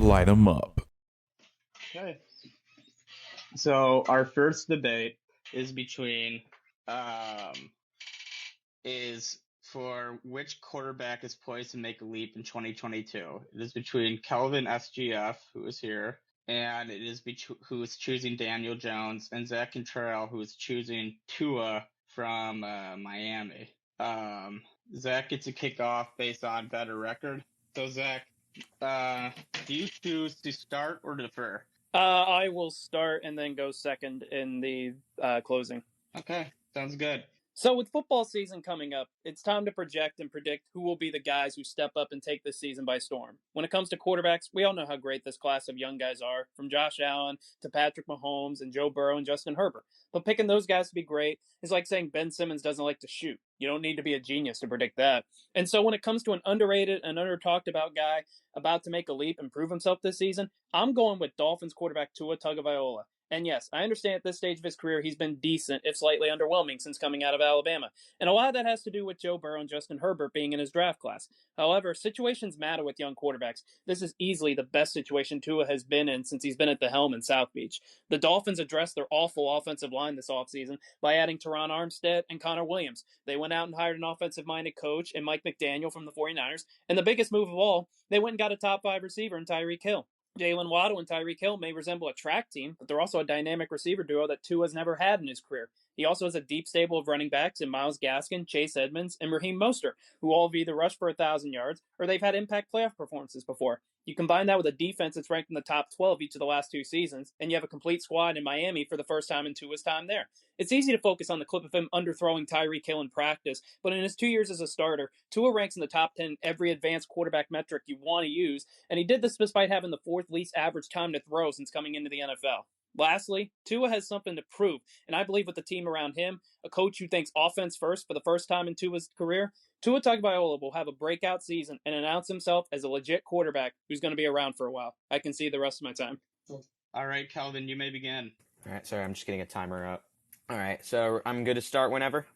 Light 'em up. Okay. So our first debate is is for which quarterback is poised to make a leap in 2022. It is between CalvinSGF, who is here, and it is who is choosing Daniel Jones, and Zach Cantrell, who is choosing Tua from Miami. Zach gets to kick off based on better record. So Zach, do you choose to start or defer? I will start and then go second in the closing. Okay, sounds good. So with football season coming up, it's time to project and predict who will be the guys who step up and take this season by storm. When it comes to quarterbacks, we all know how great this class of young guys are, from Josh Allen to Patrick Mahomes and Joe Burrow and Justin Herbert. But picking those guys to be great is like saying Ben Simmons doesn't like to shoot. You don't need to be a genius to predict that. And so when it comes to an underrated and under-talked about guy about to make a leap and prove himself this season, I'm going with Dolphins quarterback Tua Tagovailoa. And yes, I understand at this stage of his career, he's been decent, if slightly underwhelming, since coming out of Alabama. And a lot of that has to do with Joe Burrow and Justin Herbert being in his draft class. However, situations matter with young quarterbacks. This is easily the best situation Tua has been in since he's been at the helm in South Beach. The Dolphins addressed their awful offensive line this offseason by adding Teron Armstead and Connor Williams. They went out and hired an offensive-minded coach in Mike McDaniel from the 49ers. And the biggest move of all, they went and got a top 5 receiver in Tyreek Hill. Jalen Waddle and Tyreek Hill may resemble a track team, but they're also a dynamic receiver duo that Tua's never had in his career. He also has a deep stable of running backs in Myles Gaskin, Chase Edmonds, and Raheem Mostert, who all have either rushed for 1,000 yards or they've had impact playoff performances before. You combine that with a defense that's ranked in the top 12 each of the last 2 seasons, and you have a complete squad in Miami for the first time in Tua's time there. It's easy to focus on the clip of him underthrowing Tyreek Hill in practice, but in his 2 years as a starter, Tua ranks in the top 10 every advanced quarterback metric you want to use, and he did this despite having the 4th least average time to throw since coming into the NFL. Lastly, Tua has something to prove, and I believe with the team around him, a coach who thinks offense first for the first time in Tua's career, Tua Tagovailoa will have a breakout season and announce himself as a legit quarterback who's going to be around for a while. I can see the rest of my time. All right, Calvin, you may begin. All right, sorry, I'm just getting a timer up. All right, so I'm good to start whenever?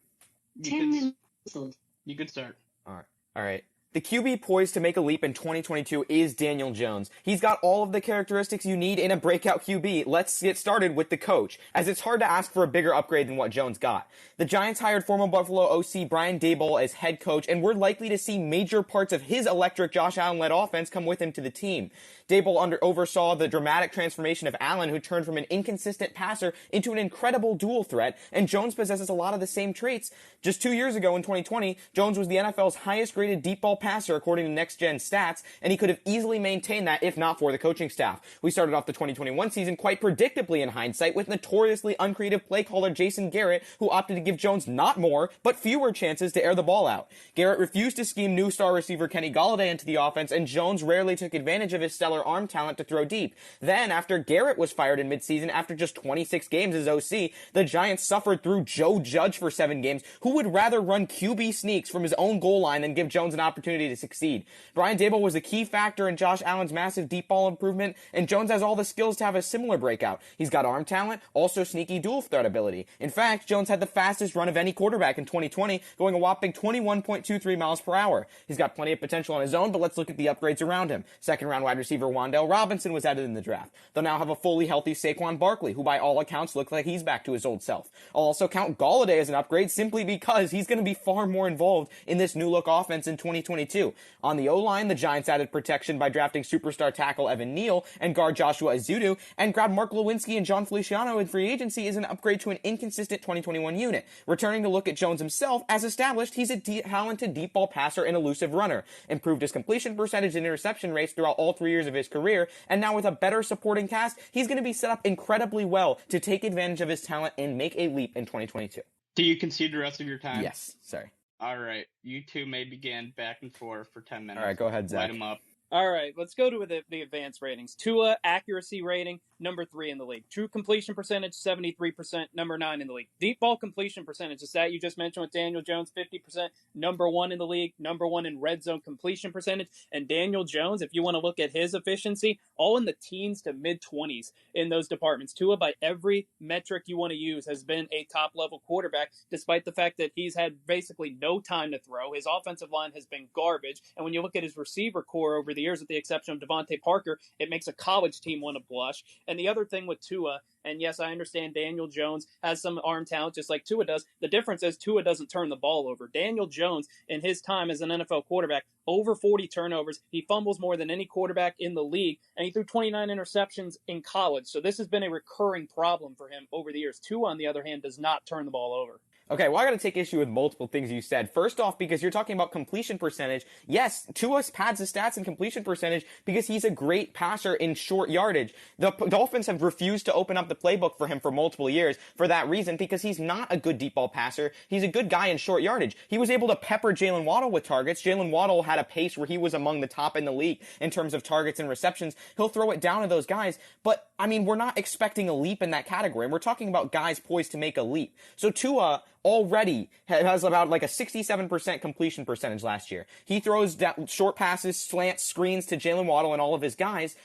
10 minutes. You could start. All right. The QB poised to make a leap in 2022 is Daniel Jones. He's got all of the characteristics you need in a breakout QB. Let's get started with the coach, as it's hard to ask for a bigger upgrade than what Jones got. The Giants hired former Buffalo OC Brian Daboll as head coach, and we're likely to see major parts of his electric Josh Allen-led offense come with him to the team. Daboll oversaw the dramatic transformation of Allen, who turned from an inconsistent passer into an incredible dual threat, and Jones possesses a lot of the same traits. Just 2 years ago in 2020, Jones was the NFL's highest graded deep ball passer according to Next Gen Stats, and he could have easily maintained that if not for the coaching staff. We started off the 2021 season quite predictably in hindsight with notoriously uncreative play caller Jason Garrett, who opted to give Jones not more, but fewer chances to air the ball out. Garrett refused to scheme new star receiver Kenny Golladay into the offense, and Jones rarely took advantage of his stellar arm talent to throw deep. Then, after Garrett was fired in midseason after just 26 games as OC, the Giants suffered through Joe Judge for 7 games, who would rather run QB sneaks from his own goal line than give Jones an opportunity to succeed. Brian Daboll was a key factor in Josh Allen's massive deep ball improvement, and Jones has all the skills to have a similar breakout. He's got arm talent, also sneaky dual threat ability. In fact, Jones had the fastest run of any quarterback in 2020, going a whopping 21.23 miles per hour. He's got plenty of potential on his own, but let's look at the upgrades around him. Second-round wide receiver Wan'Dale Robinson was added in the draft. They'll now have a fully healthy Saquon Barkley, who by all accounts looks like he's back to his old self. I'll also count Golladay as an upgrade simply because he's going to be far more involved in this new-look offense in 2022. On the O-line, the Giants added protection by drafting superstar tackle Evan Neal and guard Joshua Azudu, and grab Mark Lewinsky and John Feliciano in free agency is an upgrade to an inconsistent 2021 unit. Returning to look at Jones himself, as established, he's a talented deep ball passer and elusive runner, improved his completion percentage and interception rates throughout all 3 years of his career, and now with a better supporting cast, he's going to be set up incredibly well to take advantage of his talent and make a leap in 2022. Do you concede the rest of your time? Yes, sorry. All right, you two may begin back and forth for 10 minutes. All right, go ahead, Zach. Light them up. All right, let's go to the advanced ratings. Tua, accuracy rating, number 3 in the league. True completion percentage, 73%, number 9 in the league. Deep ball completion percentage, the stat you just mentioned with Daniel Jones, 50%, number 1 in the league, number 1 in red zone completion percentage. And Daniel Jones, if you want to look at his efficiency, all in the teens to mid-20s in those departments. Tua, by every metric you want to use, has been a top-level quarterback, despite the fact that he's had basically no time to throw. His offensive line has been garbage. And when you look at his receiver core over the years, with the exception of Devontae Parker, it makes a college team want to blush. And the other thing with Tua, and yes, I understand Daniel Jones has some arm talent just like Tua does. The difference is Tua doesn't turn the ball over. Daniel Jones, in his time as an NFL quarterback, over 40 turnovers. He fumbles more than any quarterback in the league, and he threw 29 interceptions in college. So this has been a recurring problem for him over the years. Tua, on the other hand, does not turn the ball over. Okay, well, I got to take issue with multiple things you said. First off, because you're talking about completion percentage. Yes, Tua pads his stats in completion percentage because he's a great passer in short yardage. The Dolphins have refused to open up the playbook for him for multiple years for that reason, because he's not a good deep ball passer. He's a good guy in short yardage. He was able to pepper Jalen Waddle with targets. Jalen Waddle had a pace where he was among the top in the league in terms of targets and receptions. He'll throw it down to those guys, but I mean, we're not expecting a leap in that category. We're talking about guys poised to make a leap. So Tua already has about like a 67% completion percentage last year. He throws short passes, slants, screens to Jalen Waddle and all of his guys.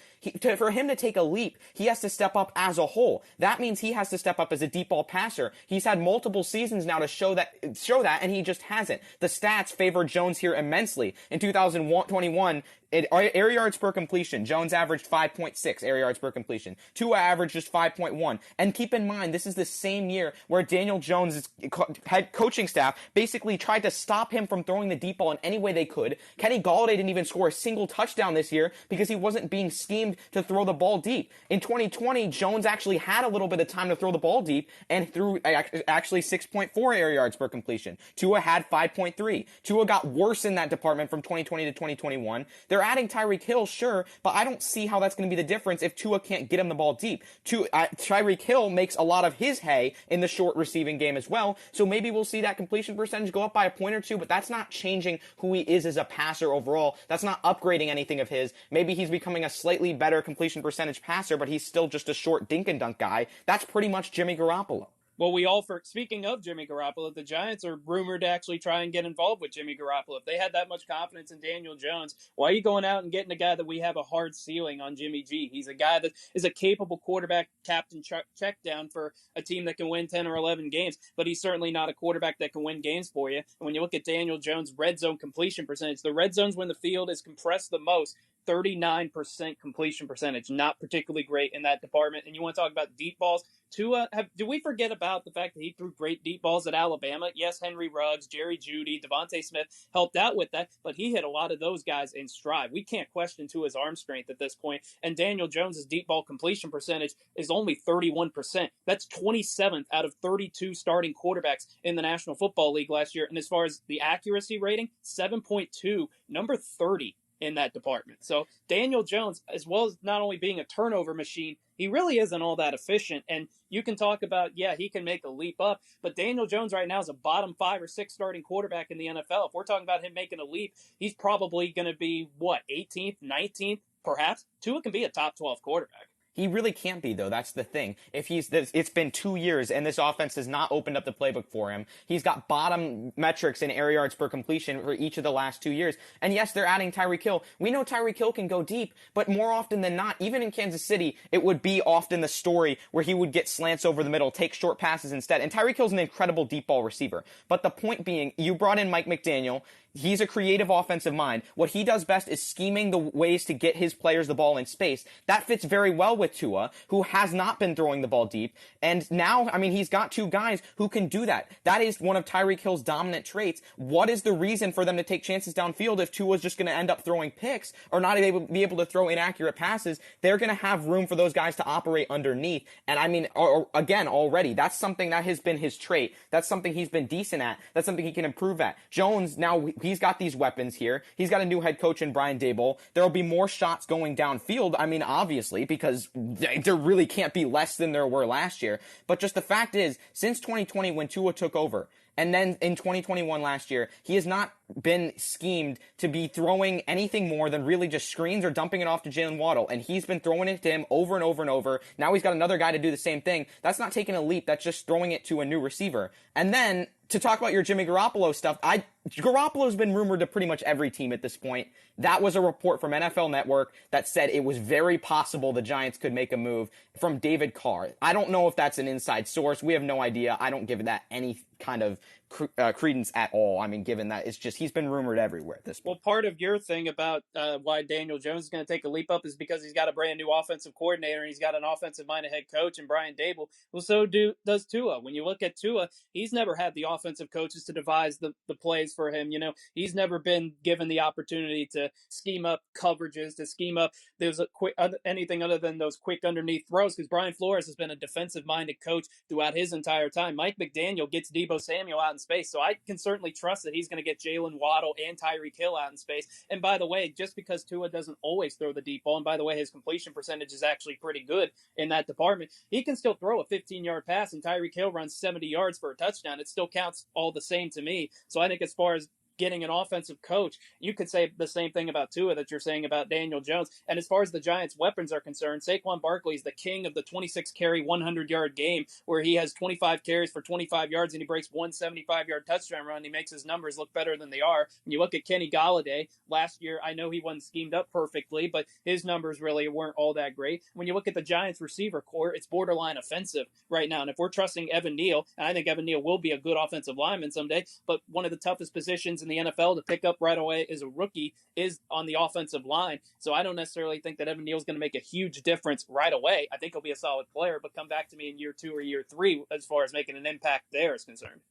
For him to take a leap, he has to step up as a whole. That means he has to step up as a deep ball passer. He's had multiple seasons now to show that, and he just hasn't. The stats favor Jones here immensely. In 2021, air yards per completion, Jones averaged 5.6 air yards per completion. Tua averaged just 5.1. And keep in mind, this is the same year where Daniel Jones' head coaching staff basically tried to stop him from throwing the deep ball in any way they could. Kenny Golladay didn't even score a single touchdown this year because he wasn't being schemed to throw the ball deep. In 2020, Jones actually had a little bit of time to throw the ball deep and threw actually 6.4 air yards per completion. Tua had 5.3. Tua got worse in that department from 2020 to 2021. They're adding Tyreek Hill, sure, but I don't see how that's going to be the difference if Tua can't get him the ball deep. Tyreek Hill makes a lot of his hay in the short receiving game as well, so maybe we'll see that completion percentage go up by a point or two, but that's not changing who he is as a passer overall. That's not upgrading anything of his. Maybe he's becoming a slightly better completion percentage passer, but he's still just a short dink and dunk guy. That's pretty much Jimmy Garoppolo. Well, speaking of Jimmy Garoppolo, the Giants are rumored to actually try and get involved with Jimmy Garoppolo. If they had that much confidence in Daniel Jones, why are you going out and getting a guy that we have a hard ceiling on Jimmy G? He's a guy that is a capable quarterback, captain check down for a team that can win 10 or 11 games, but he's certainly not a quarterback that can win games for you. And when you look at Daniel Jones' red zone completion percentage, the red zones when the field is compressed the most, 39% completion percentage, not particularly great in that department. And you want to talk about deep balls? Do we forget about the fact that he threw great deep balls at Alabama? Yes, Henry Ruggs, Jerry Jeudy, Devontae Smith helped out with that, but he hit a lot of those guys in stride. We can't question Tua's arm strength at this point. And Daniel Jones' deep ball completion percentage is only 31%. That's 27th out of 32 starting quarterbacks in the National Football League last year. And as far as the accuracy rating, 7.2, number 30 in that department. So Daniel Jones, as well as not only being a turnover machine, he really isn't all that efficient. And you can talk about, he can make a leap up, but Daniel Jones right now is a bottom 5 or 6 starting quarterback in the NFL. If we're talking about him making a leap, he's probably going to be, 18th, 19th, perhaps? Tua can be a top 12 quarterback. He really can't be, though. That's the thing. It's been 2 years and this offense has not opened up the playbook for him. He's got bottom metrics in air yards per completion for each of the last 2 years. And yes, they're adding Tyreek Hill. We know Tyreek Hill can go deep, but more often than not, even in Kansas City, it would be often the story where he would get slants over the middle, take short passes instead. And Tyreek Hill's an incredible deep ball receiver. But the point being, you brought in Mike McDaniel. He's a creative offensive mind. What he does best is scheming the ways to get his players the ball in space. That fits very well with Tua, who has not been throwing the ball deep. And now, he's got 2 guys who can do that. That is one of Tyreek Hill's dominant traits. What is the reason for them to take chances downfield if Tua's just going to end up throwing picks or not be able to throw inaccurate passes? They're going to have room for those guys to operate underneath. And again, already, that's something that has been his trait. That's something he's been decent at. That's something he can improve at. Jones, now, he's got these weapons here. He's got a new head coach in Brian Daboll. There'll be more shots going downfield. Obviously, because there really can't be less than there were last year. But just the fact is, since 2020 when Tua took over, And then in 2021 last year, he has not been schemed to be throwing anything more than really just screens or dumping it off to Jalen Waddle. And he's been throwing it to him over and over and over. Now he's got another guy to do the same thing. That's not taking a leap. That's just throwing it to a new receiver. And then to talk about your Jimmy Garoppolo stuff, Garoppolo's been rumored to pretty much every team at this point. That was a report from NFL Network that said it was very possible the Giants could make a move from David Carr. I don't know if that's an inside source. We have no idea. I don't give that any kind of credence at all. I mean, given that it's just he's been rumored everywhere at this point. Well, part of your thing about why Daniel Jones is going to take a leap up is because he's got a brand new offensive coordinator and he's got an offensive-minded head coach and Brian Dable. Well, so does Tua. When you look at Tua, he's never had the offensive coaches to devise the plays for him. You know, he's never been given the opportunity to scheme up coverages, to scheme up anything other than those quick underneath throws, because Brian Flores has been a defensive-minded coach throughout his entire time. Mike McDaniel gets Deebo Samuel out in space, so I can certainly trust that he's going to get Jalen Waddle and Tyreek Hill out in space. And by the way, just because Tua doesn't always throw the deep ball, and by the way, his completion percentage is actually pretty good in that department, he can still throw a 15-yard pass and Tyreek Hill runs 70 yards for a touchdown. It still counts all the same to me. So I think as far as getting an offensive coach, you could say the same thing about Tua that you're saying about Daniel Jones. And as far as the Giants' weapons are concerned, Saquon Barkley is the king of the 26-carry, 100-yard game, where he has 25 carries for 25 yards and he breaks one 75-yard touchdown run. He makes his numbers look better than they are. When you look at Kenny Golladay, last year, I know he wasn't schemed up perfectly, but his numbers really weren't all that great. When you look at the Giants' receiver core, it's borderline offensive right now. And if we're trusting Evan Neal, and I think Evan Neal will be a good offensive lineman someday, but one of the toughest positions in the NFL to pick up right away as a rookie is on the offensive line. So I don't necessarily think that Evan Neal is going to make a huge difference right away. I think he'll be a solid player, but come back to me in year 2 or year 3 as far as making an impact there is concerned.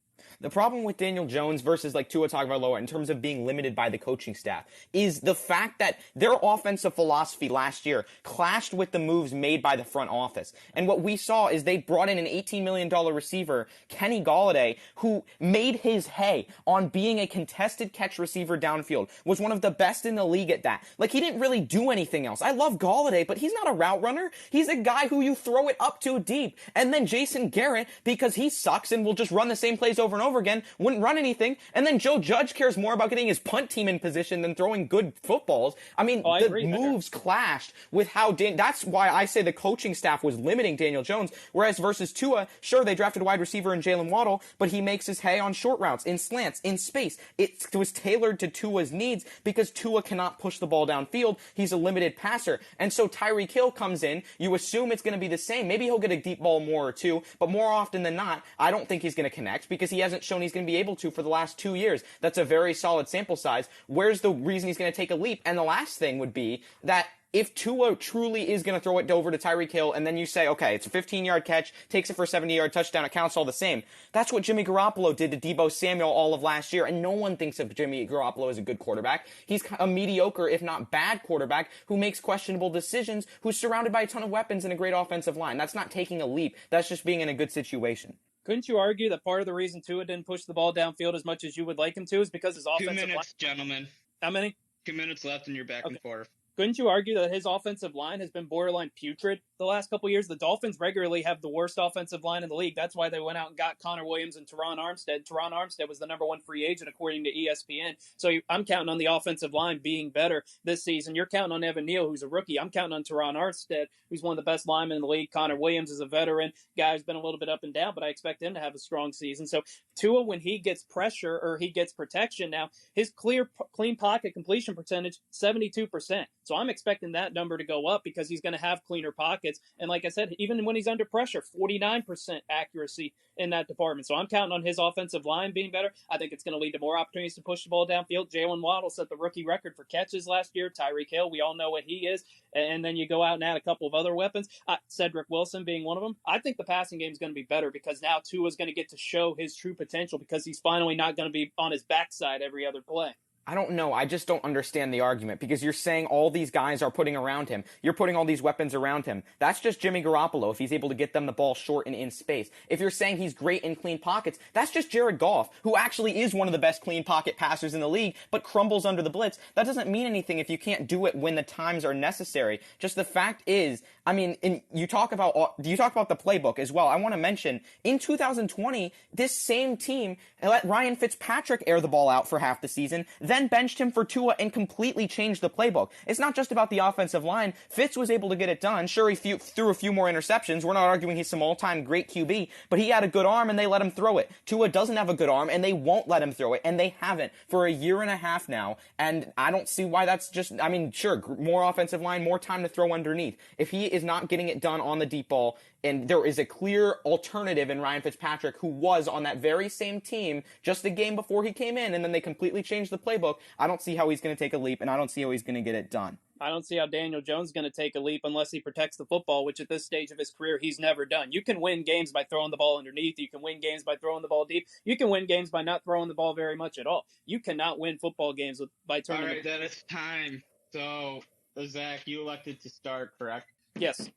The problem with Daniel Jones versus like Tua Tagovailoa in terms of being limited by the coaching staff is the fact that their offensive philosophy last year clashed with the moves made by the front office. And what we saw is they brought in an $18 million receiver, Kenny Golladay, who made his hay on being a contested catch receiver downfield, was one of the best in the league at that. Like, he didn't really do anything else. I love Golladay, but he's not a route runner. He's a guy who you throw it up to deep. And then Jason Garrett, because he sucks and will just run the same plays over and over again, wouldn't run anything. And then Joe Judge cares more about getting his punt team in position than throwing good footballs. I mean, the moves clashed with how that's why I say the coaching staff was limiting Daniel Jones. Whereas versus Tua, sure, they drafted a wide receiver in Jalen Waddle, but he makes his hay on short routes, in slants, in space. It was tailored to Tua's needs because Tua cannot push the ball downfield. He's a limited passer. And so Tyreek Hill comes in. You assume it's going to be the same. Maybe he'll get a deep ball more or two, but more often than not, I don't think he's going to connect because he hasn't shown he's going to be able to for the last 2 years. That's a very solid sample size. Where's the reason he's going to take a leap? And the last thing would be that if Tua truly is going to throw it over to Tyreek Hill and then you say, okay, it's a 15-yard catch, takes it for a 70-yard touchdown, it counts all the same. That's what Jimmy Garoppolo did to Deebo Samuel all of last year, and no one thinks of Jimmy Garoppolo as a good quarterback. He's a mediocre, if not bad quarterback who makes questionable decisions, who's surrounded by a ton of weapons and a great offensive line. That's not taking a leap. That's just being in a good situation. Couldn't you argue that part of the reason Tua didn't push the ball downfield as much as you would like him to is because his offensive line... 2 minutes, gentlemen. How many? 2 minutes left and you're back and forth. Couldn't you argue that his offensive line has been borderline putrid the last couple of years? The Dolphins regularly have the worst offensive line in the league. That's why they went out and got Connor Williams and Teron Armstead. Teron Armstead was the number 1 free agent according to ESPN. So I'm counting on the offensive line being better this season. You're counting on Evan Neal, who's a rookie. I'm counting on Teron Armstead, who's one of the best linemen in the league. Connor Williams is a veteran guy who's been a little bit up and down, but I expect him to have a strong season. So Tua, when he gets pressure or he gets protection now, his clean pocket completion percentage, 72%. So I'm expecting that number to go up because he's going to have cleaner pockets. And like I said, even when he's under pressure, 49% accuracy in that department. So I'm counting on his offensive line being better. I think it's going to lead to more opportunities to push the ball downfield. Jalen Waddle set the rookie record for catches last year. Tyreek Hill, we all know what he is. And then you go out and add a couple of other weapons, Cedric Wilson being one of them. I think the passing game is going to be better because now Tua is going to get to show his true potential because he's finally not going to be on his backside every other play. I don't know. I just don't understand the argument because you're saying all these guys are putting around him. You're putting all these weapons around him. That's just Jimmy Garoppolo if he's able to get them the ball short and in space. If you're saying he's great in clean pockets, that's just Jared Goff, who actually is one of the best clean pocket passers in the league, but crumbles under the blitz. That doesn't mean anything if you can't do it when the times are necessary. Just the fact is, I mean, you talk about the playbook as well. I want to mention, in 2020, this same team let Ryan Fitzpatrick air the ball out for half the season, then benched him for Tua and completely changed the playbook. It's not just about the offensive line. Fitz was able to get it done. Sure, he threw a few more interceptions. We're not arguing he's some all-time great QB, but he had a good arm and they let him throw it. Tua doesn't have a good arm and they won't let him throw it, and they haven't for a year and a half now, and I don't see why that's just, I mean, sure, more offensive line, more time to throw underneath. If he is not getting it done on the deep ball, and there is a clear alternative in Ryan Fitzpatrick, who was on that very same team just a game before he came in, and then they completely changed the playbook, I don't see how he's going to take a leap, and I don't see how he's going to get it done. I don't see how Daniel Jones is going to take a leap unless he protects the football, which at this stage of his career, he's never done. You can win games by throwing the ball underneath. You can win games by throwing the ball deep. You can win games by not throwing the ball very much at all. You cannot win football games by turning. All right, that is time. So, Zach, you elected to start, correct? Yes.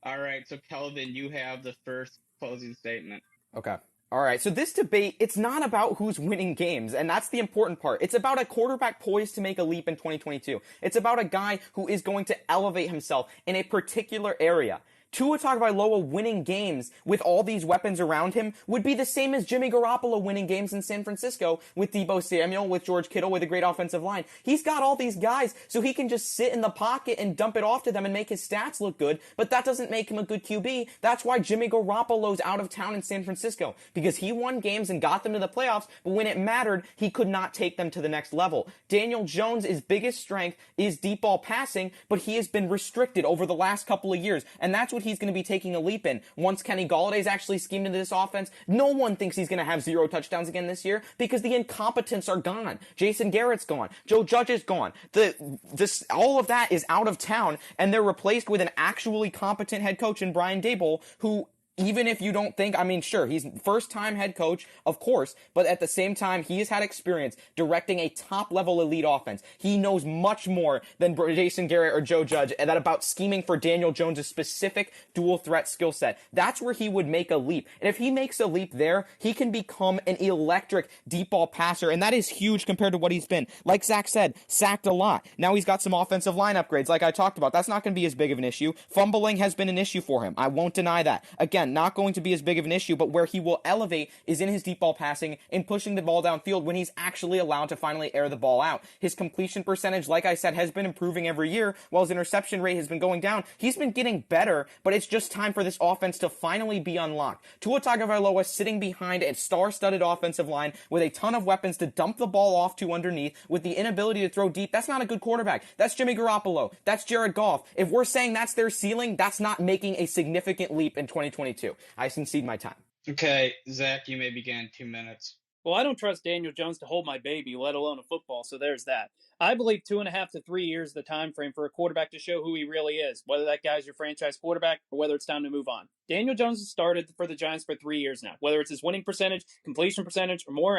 All right, so Calvin, you have the first closing statement. Okay. All right, so this debate, it's not about who's winning games, and that's the important part. It's about a quarterback poised to make a leap in 2022. It's about a guy who is going to elevate himself in a particular area. Tua Tagovailoa winning games with all these weapons around him would be the same as Jimmy Garoppolo winning games in San Francisco with Deebo Samuel, with George Kittle, with a great offensive line. He's got all these guys, so he can just sit in the pocket and dump it off to them and make his stats look good, but that doesn't make him a good QB. That's why Jimmy Garoppolo's out of town in San Francisco, because he won games and got them to the playoffs, but when it mattered, he could not take them to the next level. Daniel Jones' biggest strength is deep ball passing, but he has been restricted over the last couple of years, and that's what he's going to be taking a leap in. Once Kenny Galladay's actually schemed into this offense, no one thinks he's going to have 0 touchdowns again this year because the incompetents are gone. Jason Garrett's gone. Joe Judge is gone. All of that is out of town, and they're replaced with an actually competent head coach in Brian Daboll, who, even if you don't think, I mean, sure, he's first-time head coach, of course, but at the same time, he has had experience directing a top-level elite offense. He knows much more than Jason Garrett or Joe Judge and that about scheming for Daniel Jones' specific dual-threat skill set. That's where he would make a leap. And if he makes a leap there, he can become an electric deep ball passer, and that is huge compared to what he's been. Like Zach said, sacked a lot. Now he's got some offensive line upgrades, like I talked about. That's not going to be as big of an issue. Fumbling has been an issue for him. I won't deny that. Again, not going to be as big of an issue, but where he will elevate is in his deep ball passing and pushing the ball downfield when he's actually allowed to finally air the ball out. His completion percentage, like I said, has been improving every year, while his interception rate has been going down. He's been getting better, but it's just time for this offense to finally be unlocked. Tua Tagovailoa sitting behind a star-studded offensive line with a ton of weapons to dump the ball off to underneath with the inability to throw deep. That's not a good quarterback. That's Jimmy Garoppolo. That's Jared Goff. If we're saying that's their ceiling, that's not making a significant leap in 2022. I concede my time. Okay, Zach, you may begin 2 minutes. Well, I don't trust Daniel Jones to hold my baby, let alone a football, so there's that. I believe 2.5 to 3 years is the time frame for a quarterback to show who he really is, whether that guy's your franchise quarterback or whether it's time to move on. Daniel Jones has started for the Giants for 3 years now, whether it's his winning percentage, completion percentage, or more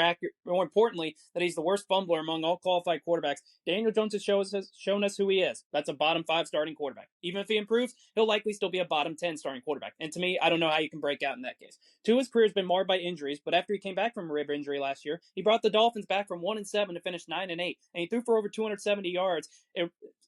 importantly, that he's the worst fumbler among all qualified quarterbacks. Daniel Jones has shown us who he is. That's a bottom 5 starting quarterback. Even if he improves, he'll likely still be a bottom 10 starting quarterback. And to me, I don't know how you can break out in that case. Tua's career has been marred by injuries, but after he came back from a rib injury last year, he brought the Dolphins back from 1-7 to finish 9-8, and he threw for over 270 yards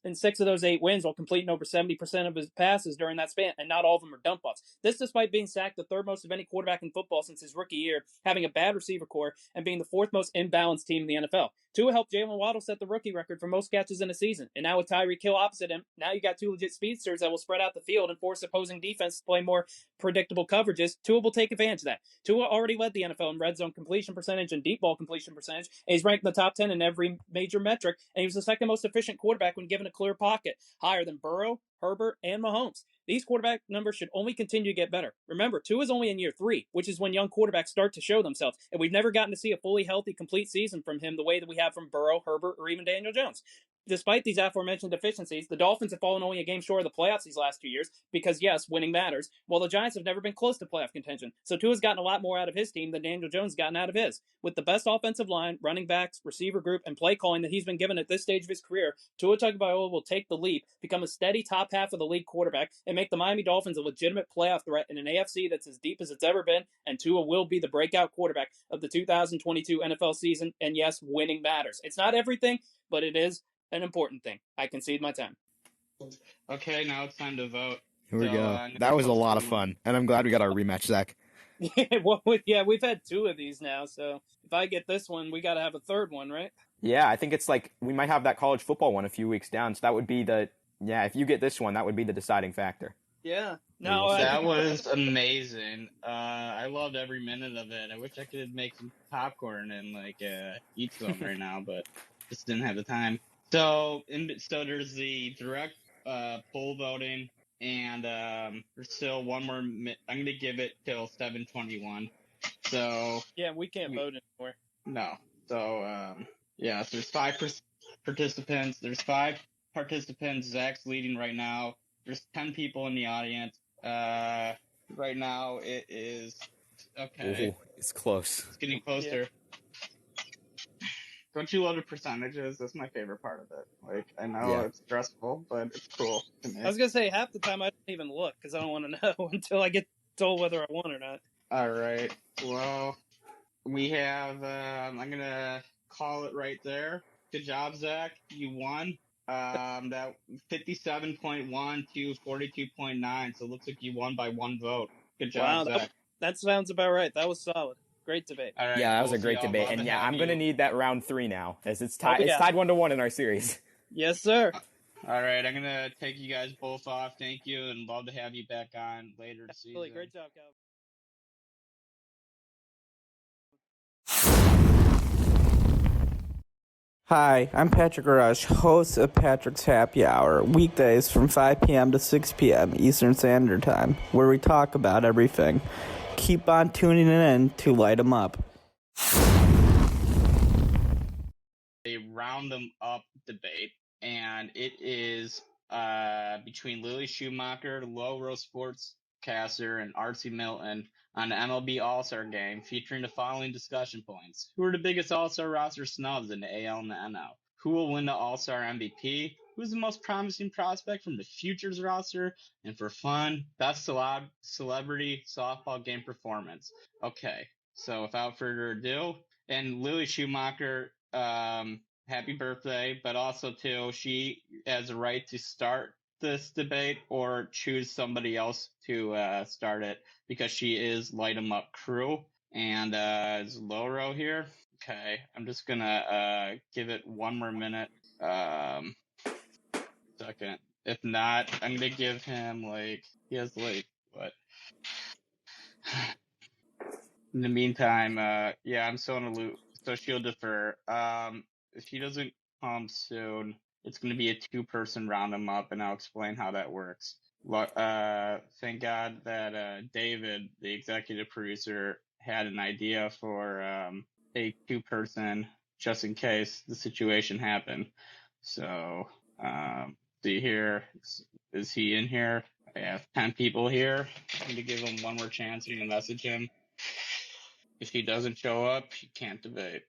in 6 of those 8 wins while completing over 70% of his passes during that span, and not all of them are dump offs. This despite being sacked the 3rd most of any quarterback in football since his rookie year, having a bad receiver core, and being the 4th most imbalanced team in the NFL. Tua helped Jalen Waddle set the rookie record for most catches in a season, and now with Tyreek Hill opposite him, now you got 2 legit speedsters that will spread out the field and force opposing defense to play more predictable coverages. Tua will take advantage of that. Tua already led the NFL in red zone completion percentage and deep ball completion percentage, and he's ranked in the top 10 in every major metric, and he was the 2nd most efficient quarterback when given a clear pocket, higher than Burrow, Herbert, and Mahomes. These quarterback numbers should only continue to get better. Remember, Tua is only in year 3, which is when young quarterbacks start to show themselves, and we've never gotten to see a fully healthy, complete season from him the way that we have from Burrow, Herbert, or even Daniel Jones. despite these aforementioned deficiencies, the Dolphins have fallen only a game short of the playoffs these last 2 years because, yes, winning matters, while the Giants have never been close to playoff contention. So Tua's gotten a lot more out of his team than Daniel Jones has gotten out of his. With the best offensive line, running backs, receiver group, and play calling that he's been given at this stage of his career, Tua Tagovailoa will take the leap, become a steady top half of the league quarterback, and make the Miami Dolphins a legitimate playoff threat in an AFC that's as deep as it's ever been, and Tua will be the breakout quarterback of the 2022 NFL season, and yes, winning matters. It's not everything, but it is an important thing. I concede my time. Okay, now it's time to vote. Here we go. That was a lot of fun, and I'm glad we got our rematch, Zach. Well, yeah, we've had 2 of these now, so if I get this one, we got to have a third one, right? Yeah, I think it's like we might have that college football one a few weeks down, so that would be if you get this one, that would be the deciding factor. Yeah. No, that was amazing. I loved every minute of it. I wish I could make some popcorn and eat some right now, but just didn't have the time. So there's the direct poll voting, and there's still one more. I'm going to give it till 7:21. So yeah, we can't vote anymore. No. So so there's 5 participants. There's 5 participants. Zach's leading right now. There's 10 people in the audience. Right now it is okay. Ooh, it's close. It's getting closer. Yeah. Don't you love the percentages? That's my favorite part of it. I know it's stressful, but it's cool to me. I was gonna say half the time I don't even look because I don't want to know until I get told whether I won or not. All right. Well, we have. I'm gonna call it right there. Good job, Zach. You won. That 57.1 to 42.9. So it looks like you won by 1 vote. Good job, Zach. That sounds about right. That was solid. Great debate. All right, that was a great debate. And I'm going to need that round 3 now, as it's tied. It's tied 1-1 in our series. Yes, sir. All right, I'm going to take you guys both off. Thank you, and love to have you back on later this season. Great job, Calvin. Hi, I'm Patrick Rush, host of Patrick's Happy Hour, weekdays from 5 p.m. to 6 p.m. Eastern Standard Time, where we talk about everything. Keep on tuning in to light 'em up. A round 'em up debate, and it is between LilySchu, LoroSportsaster, and RCMilton on the MLB All-Star Game, featuring the following discussion points. Who are the biggest All-Star roster snubs in the AL and the NL? Who will win the All-Star MVP? Who's the most promising prospect from the Futures roster? And for fun, best celebrity softball game performance. Okay, so without further ado, and LilySchu, happy birthday, but also, too, she has a right to start this debate or choose somebody else to start it, because she is Light 'em Up crew. And is Loro here? Okay, I'm just gonna give it 1 more minute. Second. If not, I'm gonna give him he has what? In the meantime, I'm still in a loop, so she'll defer. If she doesn't come soon, it's going to be a 2-person round 'em up, and I'll explain how that works. Thank God that David, the executive producer, had an idea for a 2-person just in case the situation happened. So, see here, is he in here? I have 10 people here. I'm going to give him 1 more chance. I'm going to message him. If he doesn't show up, he can't debate.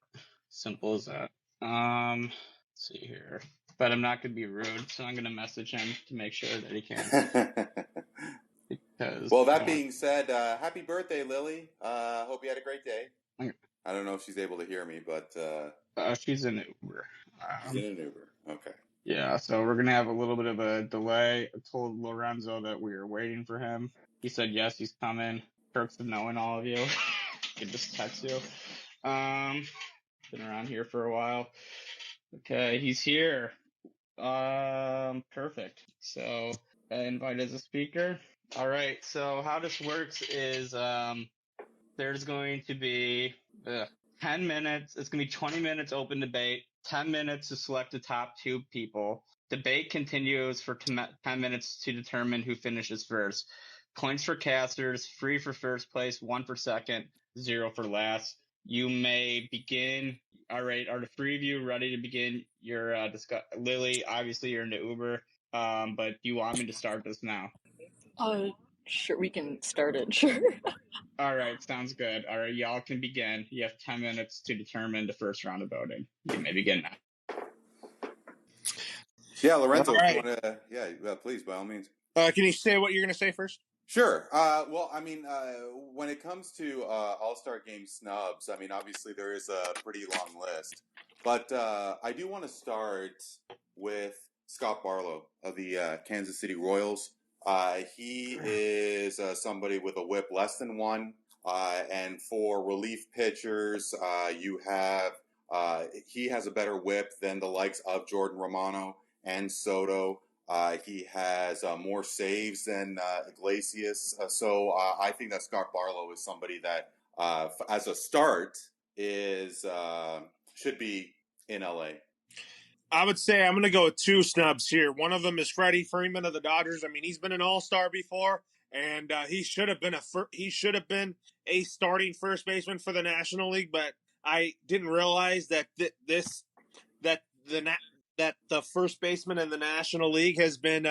Simple as that. Let's see here. But I'm not going to be rude, so I'm going to message him to make sure that he can. Well, that being said, happy birthday, Lily. Hope you had a great day. I don't know if she's able to hear me, but... she's in Uber. She's in an Uber. Okay. Yeah, so we're going to have a little bit of a delay. I told Lorenzo that we were waiting for him. He said, yes, he's coming. Perks of knowing all of you. I can just text you. Been around here for a while. Okay, he's here. Perfect. So I invite as a speaker. All right. So how this works is there's going to be 10 minutes. It's going to be 20 minutes open debate, 10 minutes to select the top 2 people. Debate continues for 10 minutes to determine who finishes first. Points for casters, free for first place, 1 for second, 0 for last. you may begin. All right, are the three of you ready to begin your discuss? Lily, obviously you're into Uber, but do you want me to start this now? Sure, we can start it, sure. All right, sounds good. All right, y'all can begin. You have 10 minutes to determine the first round of voting. You may begin now. Yeah, Lorenzo, All right. if you want to, please, by all means. Can you say what you're going to say first? Sure. Well, I mean, when it comes to All-Star Game snubs, I mean, obviously there is a pretty long list. But I do want to start with Scott Barlow of the Kansas City Royals. He is somebody with a whip less than 1. And for relief pitchers, you have he has a better whip than the likes of Jordan Romano and Soto. He has more saves than Iglesias. So I think that Scott Barlow is somebody that, as a start, should be in LA. I would say I'm going to go with 2 snubs here. One of them is Freddie Freeman of the Dodgers. I mean, he's been an All-Star before, and he should have been a starting first baseman for the National League. But I didn't realize that the first baseman in the National League has been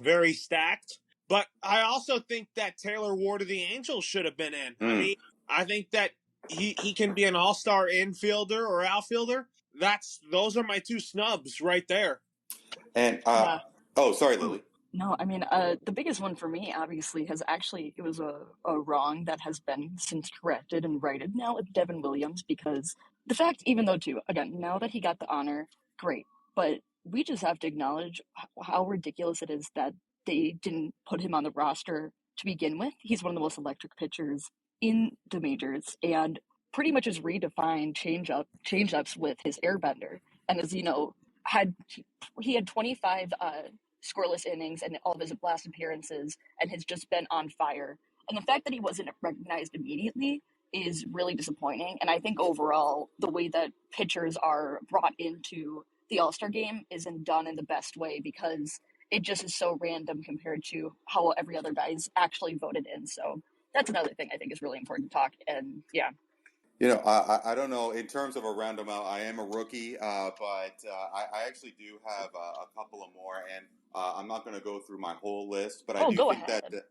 very stacked. But I also think that Taylor Ward of the Angels should have been in. I mean, I think that he can be an all-star infielder or outfielder. Those are my 2 snubs right there. And oh, sorry, Lily. No, I mean, the biggest one for me, obviously, it was a wrong that has been since corrected and righted now with Devin Williams, because the fact, even though, too, again, now that he got the honor, great, but we just have to acknowledge how ridiculous it is that they didn't put him on the roster to begin with. He's one of the most electric pitchers in the majors, and pretty much has redefined change-ups with his airbender, and as you know, he had 25 scoreless innings and all of his last appearances and has just been on fire. And the fact that he wasn't recognized immediately is really disappointing. And I think overall, the way that pitchers are brought into the All-Star Game isn't done in the best way, because it just is so random compared to how every other guy's actually voted in. So that's another thing I think is really important to talk. And yeah. You know, I don't know. In terms of a random out, I am a rookie, but I actually do have a couple of more, and I'm not going to go through my whole list, but I do think that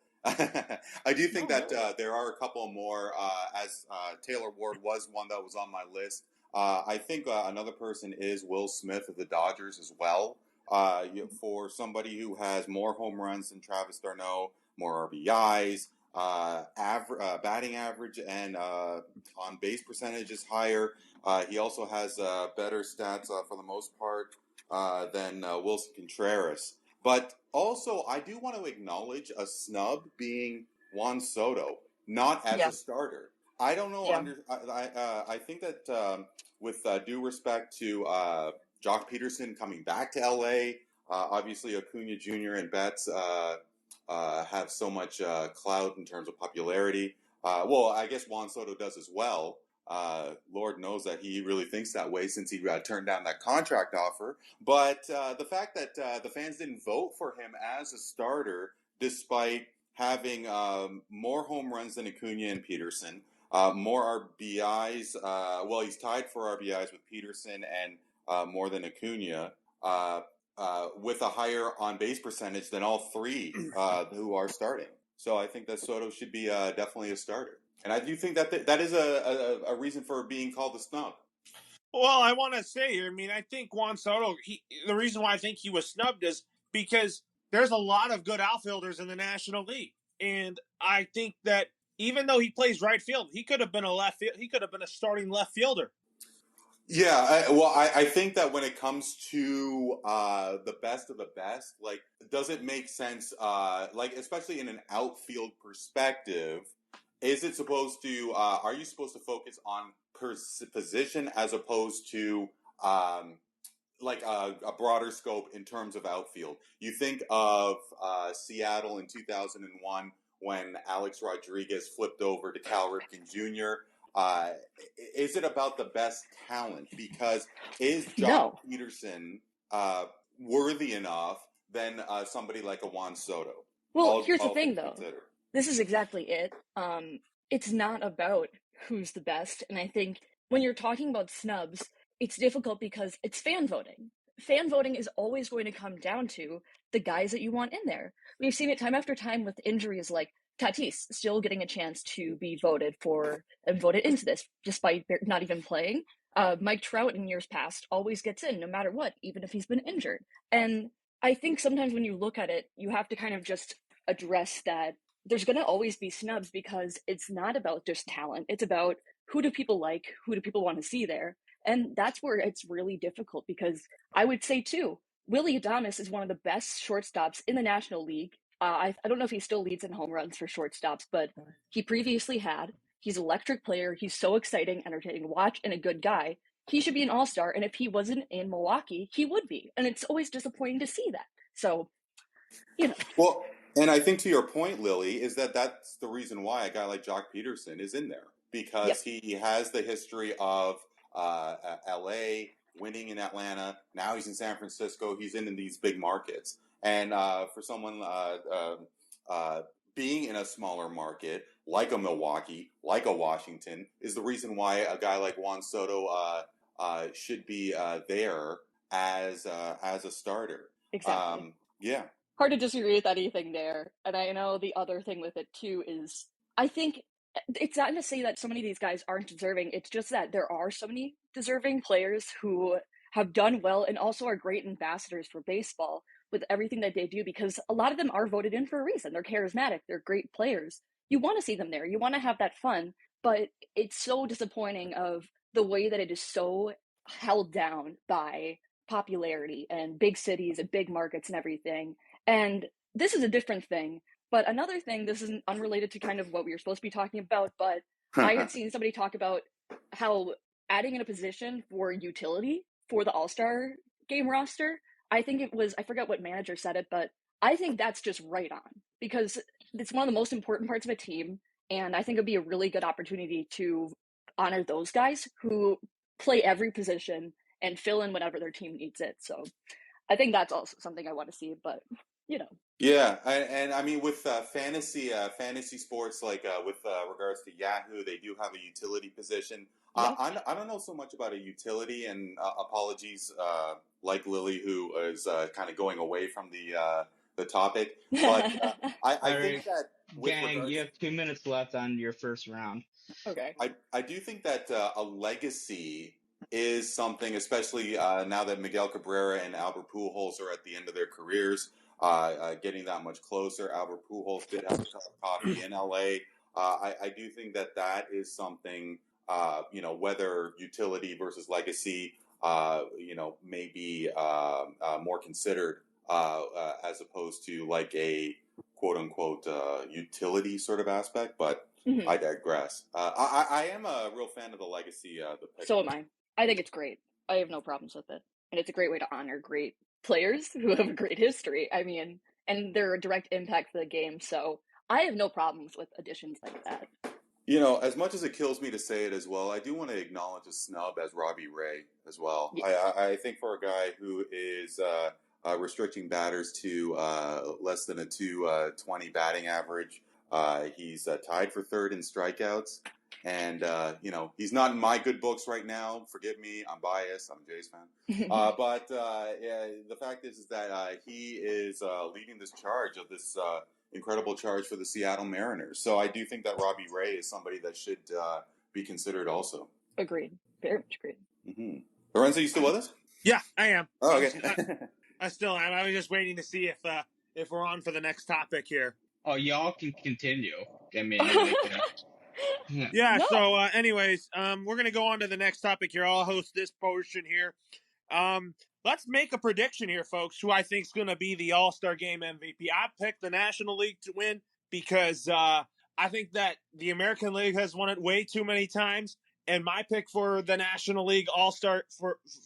I do think that there are a couple more. As Taylor Ward was one that was on my list. I think another person is Will Smith of the Dodgers as well. For somebody who has more home runs than Travis d'Arnaud, more RBIs. Batting average and on base percentage is higher. He also has better stats for the most part than Wilson Contreras. But also, I do want to acknowledge a snub being Juan Soto, not as a starter. I don't know. I think that with due respect to Jock Peterson coming back to LA, obviously Acuna Jr. and Betts have so much clout in terms of popularity. Well, I guess Juan Soto does as well. Lord knows that he really thinks that way since he turned down that contract offer. But the fact that the fans didn't vote for him as a starter, despite having more home runs than Acuna and Peterson, more RBIs. Well, he's tied for RBIs with Peterson and more than Acuna. With a higher on-base percentage than all 3 who are starting. So I think that Soto should be definitely a starter. And I do think that that is a reason for being called a snub. Well, I want to say here, I mean, I think Juan Soto, the reason why I think he was snubbed is because there's a lot of good outfielders in the National League. And I think that even though he plays right field, he could have been a starting left fielder. Yeah, I think that when it comes to the best of the best, like, does it make sense, like, especially in an outfield perspective, is it supposed to, are you supposed to focus on position as opposed to, like, a broader scope in terms of outfield? You think of Seattle in 2001 when Alex Rodriguez flipped over to Cal Ripken Jr., is it about the best talent? Because is Jock Peterson worthy enough than somebody like a Juan Soto? Well, here's the thing, though. This is exactly it. It's not about who's the best. And I think when you're talking about snubs, it's difficult because it's fan voting. Fan voting is always going to come down to the guys that you want in there. We've seen it time after time with injuries like Tatis still getting a chance to be voted for and voted into this despite not even playing. Mike Trout in years past always gets in no matter what, even if he's been injured. And I think sometimes when you look at it, you have to kind of just address that there's going to always be snubs because it's not about just talent. It's about who do people like, who do people want to see there. And that's where it's really difficult because I would say too, Willy Adames is one of the best shortstops in the National League. I don't know if he still leads in home runs for shortstops, but he previously had. He's an electric player. He's so exciting, entertaining to watch, and a good guy. He should be an all-star, and if he wasn't in Milwaukee, he would be. And it's always disappointing to see that. So, Well, and I think to your point, Lily, is that that's the reason why a guy like Jock Peterson is in there. Because he has the history of L.A., winning in Atlanta. Now he's in San Francisco. He's in these big markets. And for someone being in a smaller market, like a Milwaukee, like a Washington, is the reason why a guy like Juan Soto should be there as a starter. Exactly. Yeah. Hard to disagree with anything there. And I know the other thing with it too is I think it's not to say that so many of these guys aren't deserving. It's just that there are so many deserving players who have done well and also are great ambassadors for baseball with everything that they do, because a lot of them are voted in for a reason. They're charismatic. They're great players. You want to see them there. You want to have that fun, but it's so disappointing of the way that it is so held down by popularity and big cities and big markets and everything. And this is a different thing. But another thing, this isn't unrelated to kind of what we were supposed to be talking about, but I had seen somebody talk about how adding in a position for utility for the All-Star Game roster, I think it was, I forget what manager said it, but I think that's just right on because it's one of the most important parts of a team. And I think it'd be a really good opportunity to honor those guys who play every position and fill in whenever their team needs it. So I think that's also something I want to see, but Yeah, and I mean with fantasy sports, like with regards to Yahoo, they do have a utility position. I don't know so much about a utility, and apologies, like Lily, who is kind of going away from the topic. But I think that gang, you have 2 minutes left on your first round. Okay. I do think that a legacy is something, especially now that Miguel Cabrera and Albert Pujols are at the end of their careers. Getting that much closer. Albert Pujols did have a cup of coffee in LA. I do think that is something, whether utility versus legacy, may be more considered as opposed to like a quote unquote utility sort of aspect. But I digress. I am a real fan of the legacy. The pick. So am I. I think it's great. I have no problems with it. And it's a great way to honor great players who have a great history. I mean, and they're a direct impact for the game. So I have no problems with additions like that. As much as it kills me to say it as well, I do want to acknowledge a snub as Robbie Ray as well. Yeah. I think for a guy who is restricting batters to less than a 220 batting average, he's tied for third in strikeouts. And, he's not in my good books right now. Forgive me. I'm biased. I'm a Jays fan. But the fact is that he is leading this charge of this incredible charge for the Seattle Mariners. So I do think that Robbie Ray is somebody that should be considered also. Agreed. Very much agreed. Mm-hmm. Lorenzo, you still with us? Yeah, I am. Oh, okay. I still am. I was just waiting to see if we're on for the next topic here. Oh, y'all can continue. I mean, yeah. No. So, anyways, we're gonna go on to the next topic here. I'll host this portion here. Let's make a prediction here, folks. Who I think is gonna be the All-Star Game MVP? I picked the National League to win because I think that the American League has won it way too many times. And my pick for the National League All-Star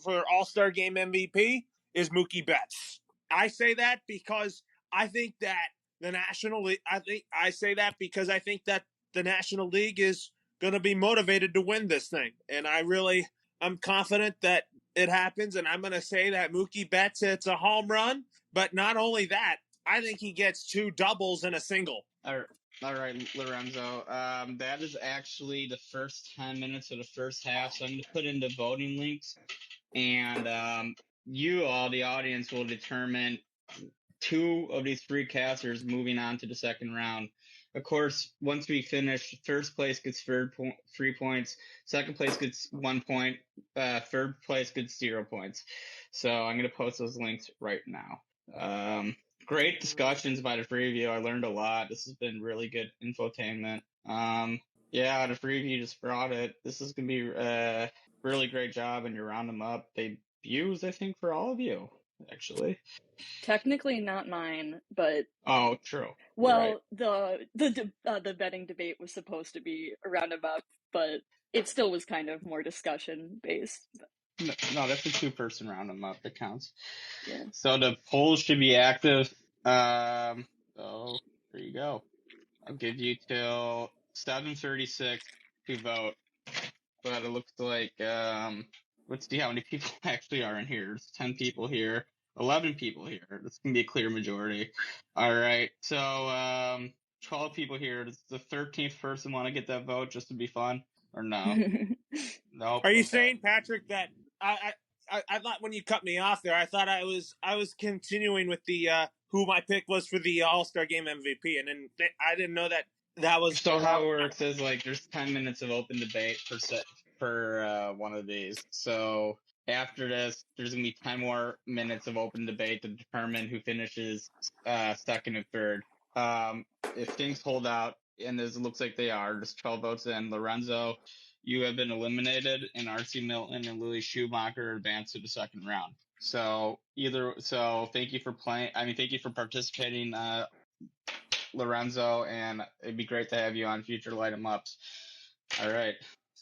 for All-Star Game MVP is Mookie Betts. I say that because I think that the National League. I say that because I think that the National League is going to be motivated to win this thing, and I'm confident that it happens. And I'm going to say that Mookie Betts hits a home run, but not only that, I think he gets 2 doubles and a single. All right, Lorenzo. That is actually the first 10 minutes of the first half. So I'm going to put in the voting links, and you all, the audience, will determine 2 of these 3 casters moving on to the second round. Of course, once we finish, first place gets 3 points, second place gets 1 point, third place gets 0 points. So I'm going to post those links right now. Great discussions by the 3 of you. I learned a lot. This has been really good infotainment. Yeah, the 3 of you just brought it. This is going to be a really great job, and you round them up. Debuts, I think, for all of you, actually. Technically not mine, but oh, true. Well, right. the betting debate was supposed to be a roundabout, but it still was kind of more discussion based. No, that's a 2-person roundabout that counts. Yeah. So the polls should be active. So there you go. I'll give you till 7:36 to vote. But it looks like let's see how many people actually are in here. There's 10 people here, 11 people here. This can be a clear majority. All right, so 12 people here. Does the 13th person want to get that vote just to be fun, or no? Nope. Are you saying, Patrick, that I thought when you cut me off there, I thought I was continuing with the who my pick was for the All-Star Game MVP, and then I didn't know that was. So how it works is like there's 10 minutes of open debate per one of these. So after this, there's gonna be 10 more minutes of open debate to determine who finishes second and third. If things hold out, and it looks like they are, just 12 votes in, Lorenzo, you have been eliminated, and RCMilton and LilySchu advance to the second round. So thank you for playing. Thank you for participating, Lorenzo, and it'd be great to have you on future Light 'em Ups. All right.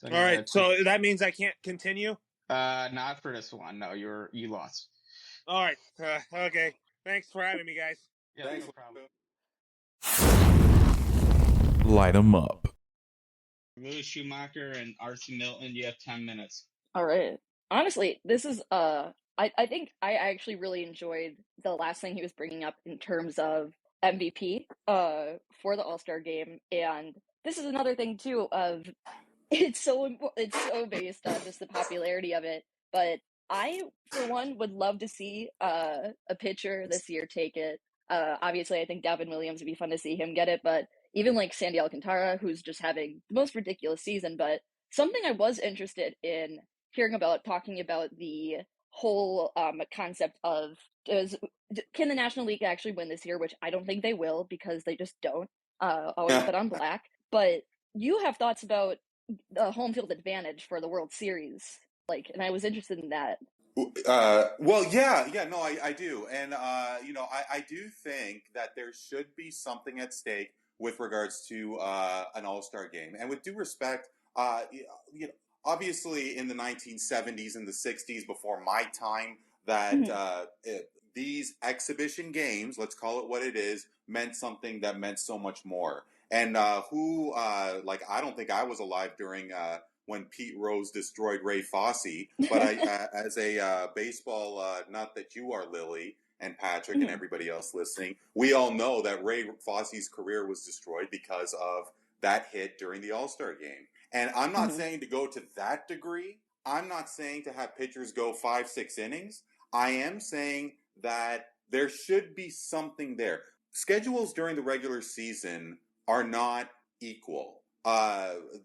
All right. So that means I can't continue? Not for this one. No, you lost. All right. Okay. Thanks for having me, guys. Yeah, thanks. No problem. Light 'em up. LilySchu and RCMilton, you have 10 minutes. All right. Honestly, this is I think I actually really enjoyed the last thing he was bringing up in terms of MVP for the All-Star Game, and this is another thing too of it's so based on just the popularity of it. But I, for one, would love to see a pitcher this year take it. Obviously, I think Devin Williams would be fun to see him get it, but even like Sandy Alcantara, who's just having the most ridiculous season. But something I was interested in hearing about, talking about the whole concept of can the National League actually win this year, which I don't think they will because they just don't always bet on black. But you have thoughts about the home field advantage for the World Series, and I was interested in that. Well, yeah, no, I do. And, I do think that there should be something at stake with regards to an All-Star game. And with due respect, obviously in the 1970s and the 60s, before my time, that these exhibition games, let's call it what it is, meant something that meant so much more. And I don't think I was alive during when Pete Rose destroyed Ray Fosse, but as a baseball nut that you are, Lily and Patrick and everybody else listening, we all know that Ray Fosse's career was destroyed because of that hit during the All-Star Game. And I'm not saying to go to that degree. I'm not saying to have pitchers go 5-6 innings. I am saying that there should be something there. Schedules during the regular season are not equal. The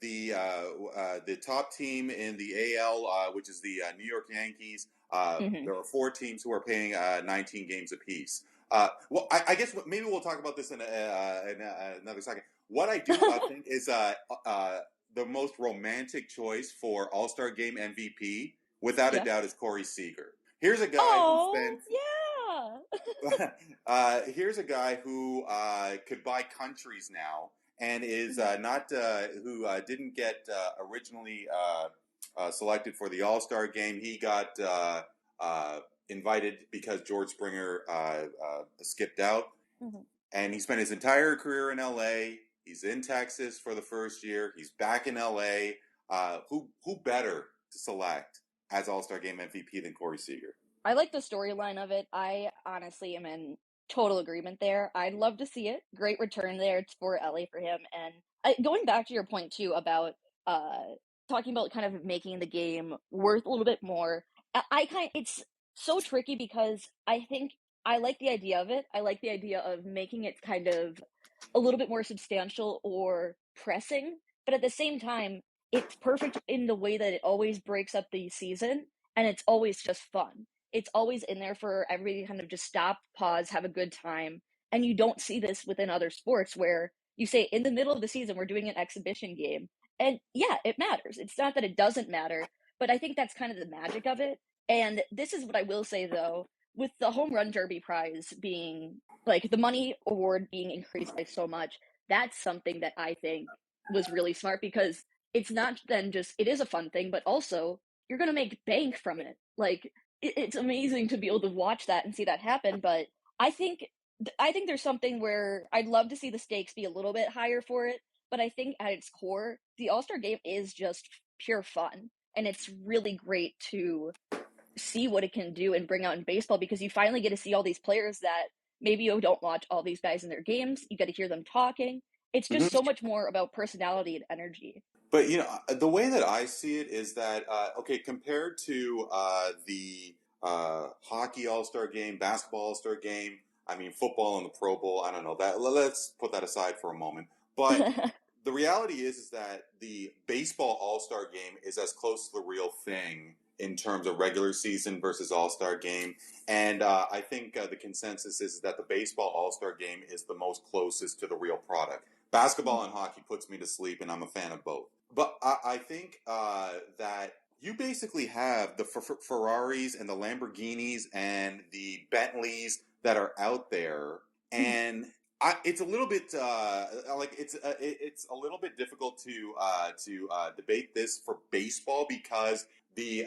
top team in the AL, which is the New York Yankees, there are 4 teams who are playing 19 games apiece. Well, I guess maybe we'll talk about this in another second. What I do think is the most romantic choice for All-Star Game MVP, without a doubt, is Corey Seager. Here's a guy who spent... here's a guy who could buy countries now, and is who didn't get originally selected for the All-Star Game. He got invited because George Springer skipped out, and he spent his entire career in LA. He's in Texas for the first year. He's back in LA. Who better to select as All-Star Game MVP than Corey Seager? I like the storyline of it. I honestly am in total agreement there. I'd love to see it. Great return there for LA for him. And going back to your point too about talking about kind of making the game worth a little bit more. It's so tricky because I think I like the idea of it. I like the idea of making it kind of a little bit more substantial or pressing, but at the same time, it's perfect in the way that it always breaks up the season and it's always just fun. It's always in there for everybody to kind of just stop, pause, have a good time. And you don't see this within other sports where you say in the middle of the season we're doing an exhibition game. And yeah, it matters. It's not that it doesn't matter, but I think that's kind of the magic of it. And this is what I will say though, with the home run derby prize being like the money award being increased by so much, that's something that I think was really smart because it's not then just it is a fun thing, but also you're gonna make bank from it. Like it's amazing to be able to watch that and see that happen. But I think there's something where I'd love to see the stakes be a little bit higher for it. But I think at its core, the All-Star Game is just pure fun, and it's really great to see what it can do and bring out in baseball because you finally get to see all these players that maybe you don't watch all these guys in their games. You get to hear them talking. It's just so much more about personality and energy. But, the way that I see it is that, compared to the hockey All-Star Game, basketball All-Star Game, I mean, football and the Pro Bowl, I don't know, let's put that aside for a moment. But the reality is that the baseball All-Star Game is as close to the real thing in terms of regular season versus All-Star Game. And I think the consensus is that the baseball All-Star Game is the most closest to the real product. Basketball and hockey puts me to sleep, and I'm a fan of both. But I think that you basically have the Ferraris and the Lamborghinis and the Bentleys that are out there, and it's a little bit it's a little bit difficult to debate this for baseball because the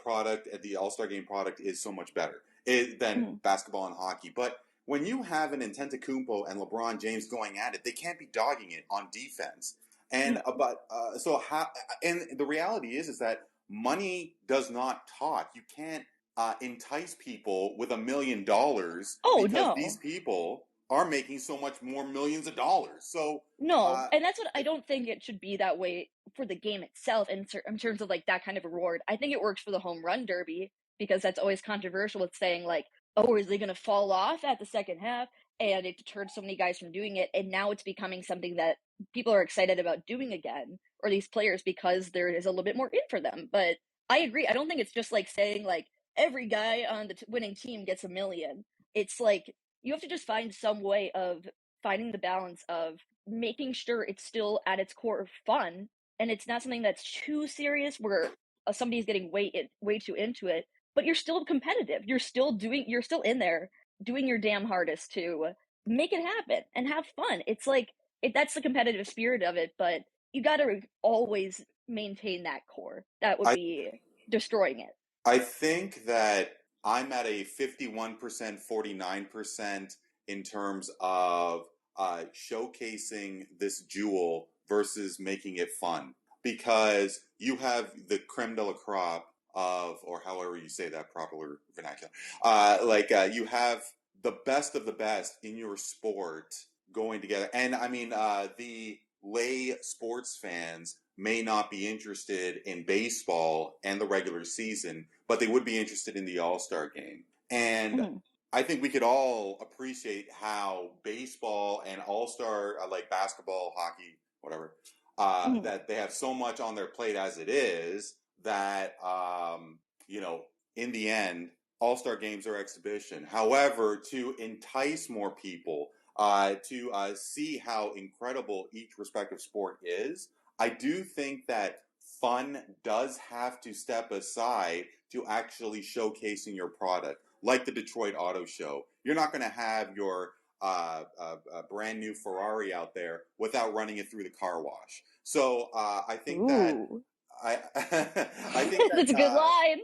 product, the All-Star Game product, is so much better than basketball and hockey. But when you have an Antetokounmpo and LeBron James going at it, they can't be dogging it on defense. And and the reality is that money does not talk. You can't entice people with $1 million because these people are making so much more millions of dollars. So and that's what I don't think it should be that way for the game itself in terms of like that kind of reward. I think it works for the home run derby because that's always controversial with saying like, oh, is they going to fall off at the second half? And it deterred so many guys from doing it. And now it's becoming something that people are excited about doing again, or these players, because there is a little bit more in for them. But I agree. I don't think it's just like saying like every guy on the winning team gets $1 million. It's like you have to just find some way of finding the balance of making sure it's still at its core fun and it's not something that's too serious where somebody's getting way too into it, but you're still competitive. You're still in there doing your damn hardest to make it happen and have fun. It's like that's the competitive spirit of it, but you got to always maintain that core. That would be destroying it. I think that I'm at a 51%, 49% in terms of showcasing this jewel versus making it fun. Because you have the creme de la crop of, or however you say that proper vernacular, you have the best of the best in your sport going together. And I mean, the lay sports fans may not be interested in baseball and the regular season, but they would be interested in the All-Star Game. And I think we could all appreciate how baseball and All-Star, like basketball, hockey, whatever, that they have so much on their plate as it is that, in the end, All-Star Games are exhibition. However, to entice more people to see how incredible each respective sport is, I do think that fun does have to step aside to actually showcasing your product. Like the Detroit Auto Show. You're not going to have your brand new Ferrari out there without running it through the car wash. So I think that I think that's a good line.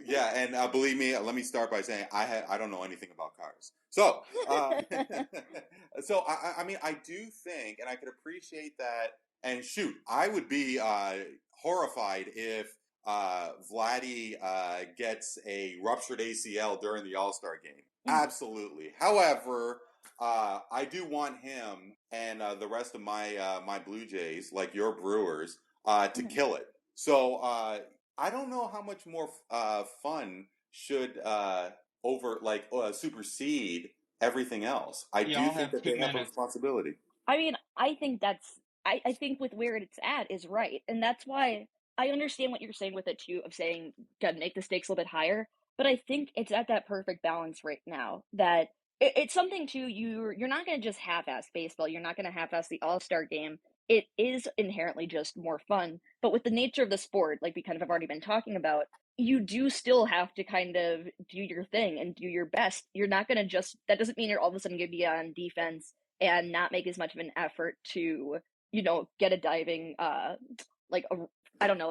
Yeah, and believe me, let me start by saying I don't know anything about cars. So I mean, I do think, and I could appreciate that. And shoot, I would be horrified if Vladdy gets a ruptured ACL during the All-Star Game. Absolutely. However, I do want him and the rest of my Blue Jays, like your Brewers, to kill it. So I don't know how much more fun should supersede everything else. I do think that they have a responsibility. I mean, I think I think with where it's at is right, and that's why I understand what you're saying with it too, of saying gotta make the stakes a little bit higher. But I think it's at that perfect balance right now that it's something too. You're not going to just half-ass baseball. You're not going to half-ass the All-Star game. It is inherently just more fun. But with the nature of the sport, like we kind of have already been talking about, you do still have to kind of do your thing and do your best. You're not going to just, that doesn't mean you're all of a sudden going to be on defense and not make as much of an effort to, get a diving, a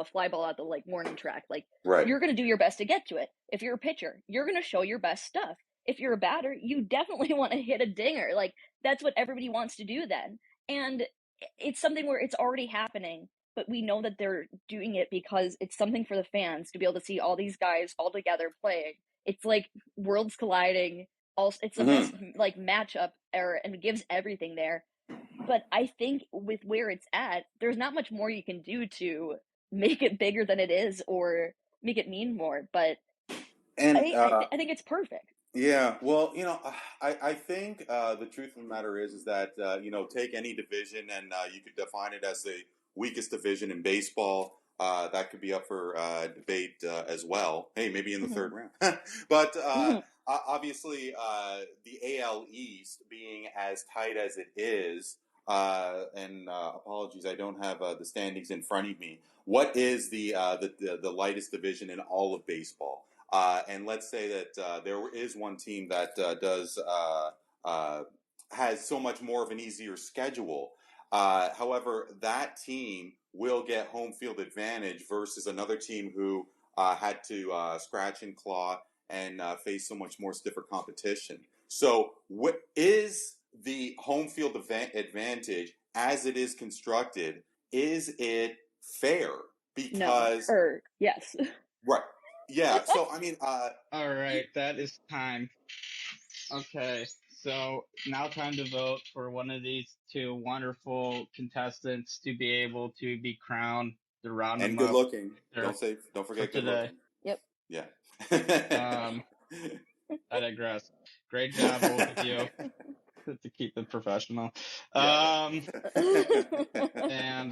fly ball at the warning track. Right. You're going to do your best to get to it. If you're a pitcher, you're going to show your best stuff. If you're a batter, you definitely want to hit a dinger. That's what everybody wants to do then. And it's something where it's already happening, but we know that they're doing it because it's something for the fans to be able to see all these guys all together playing. It's like worlds colliding. It's the best matchup ever, and it gives everything there. But I think with where it's at, there's not much more you can do to make it bigger than it is or make it mean more. But I think it's perfect. Yeah, well, I think the truth of the matter is that take any division and you could define it as the weakest division in baseball. That could be up for debate as well. Hey, maybe in the third round. But obviously, the AL East being as tight as it is, and apologies, I don't have the standings in front of me. What is the lightest division in all of baseball? And let's say that there is one team that has so much more of an easier schedule. However, that team will get home field advantage versus another team who had to scratch and claw and face so much more stiffer competition. So what is the home field advantage as it is constructed? Is it fair? Because yes. Right. Yeah, so I mean all right, that is time. Okay, so now time to vote for one of these two wonderful contestants to be able to be crowned the round and good looking. Don't forget good looking. Yep. Yeah. I digress. Great job, both of you, to keep it professional. And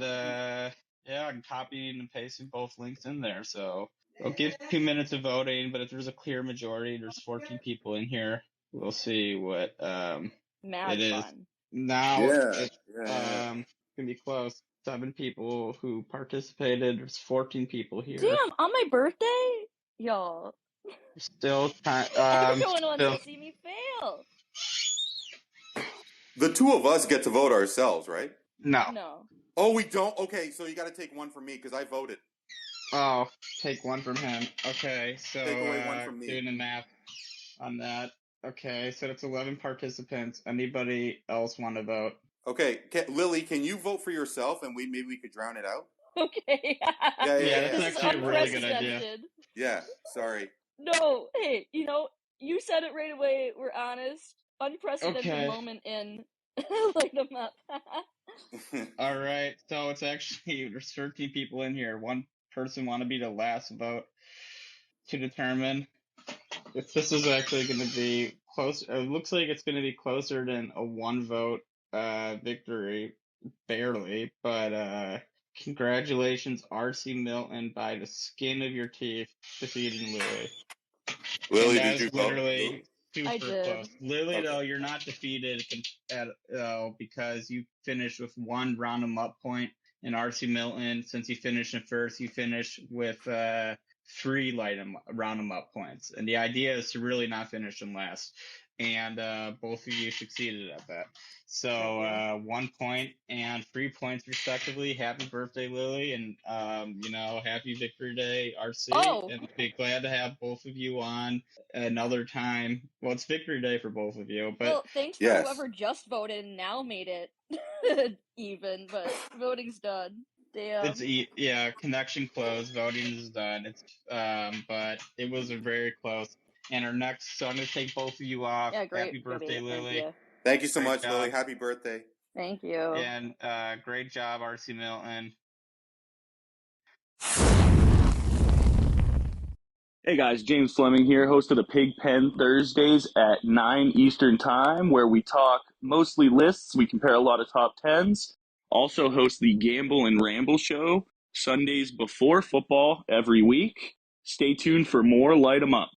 I'm copying and pasting both links in there, so I'll give 2 minutes of voting, but if there's a clear majority, there's 14 people in here. We'll see what it is. Fun. Now it's gonna be close. 7 people who participated. There's 14 people here. Damn, on my birthday? Y'all. Still everyone wants to see me fail. The two of us get to vote ourselves, right? No. Oh, we don't? Okay, so you got to take one from me because I voted. Oh, take one from him. Okay, so take away one from me. Doing the math on that. Okay, so it's 11 participants. Anybody else want to vote? Okay, Lily, can you vote for yourself and maybe we could drown it out? Okay. Yeah, that's actually a really good idea. Yeah, sorry. No, hey, you said it right away. We're honest. Unprecedented moment in Light 'em Up. All right, so it's actually, there's 13 people in here. One person want to be the last vote to determine if this is actually going to be close. It looks like it's going to be closer than a 1-vote victory, barely, but congratulations, RCMilton, by the skin of your teeth, defeating Lily. Lily, did you literally super close. Lily, okay. Though, you're not defeated because you finished with 1 round 'em up point, and RCMilton, since you finished in first, you finished with 3 round 'em up points. And the idea is to really not finish in last. And both of you succeeded at that. So 1 point and 3 points respectively. Happy birthday, Lily, and happy Victory Day, RC. Oh. And be glad to have both of you on another time. Well, it's Victory Day for both of you. But well, thanks for whoever just voted and now made it even. But voting's done. Damn. It's connection closed. Voting is done. It's but it was a very close. And our next, so I'm going to take both of you off. Yeah, great. Happy birthday, Thank Lily. you. Thank you so Great much, job. Lily. Happy birthday. Thank you. And great job, RCMilton. Hey guys, James Fleming here, host of the Pig Pen Thursdays at 9 Eastern Time, where we talk mostly lists. We compare a lot of top 10s. Also host the Gamble and Ramble Show Sundays before football every week. Stay tuned for more Light 'em Up.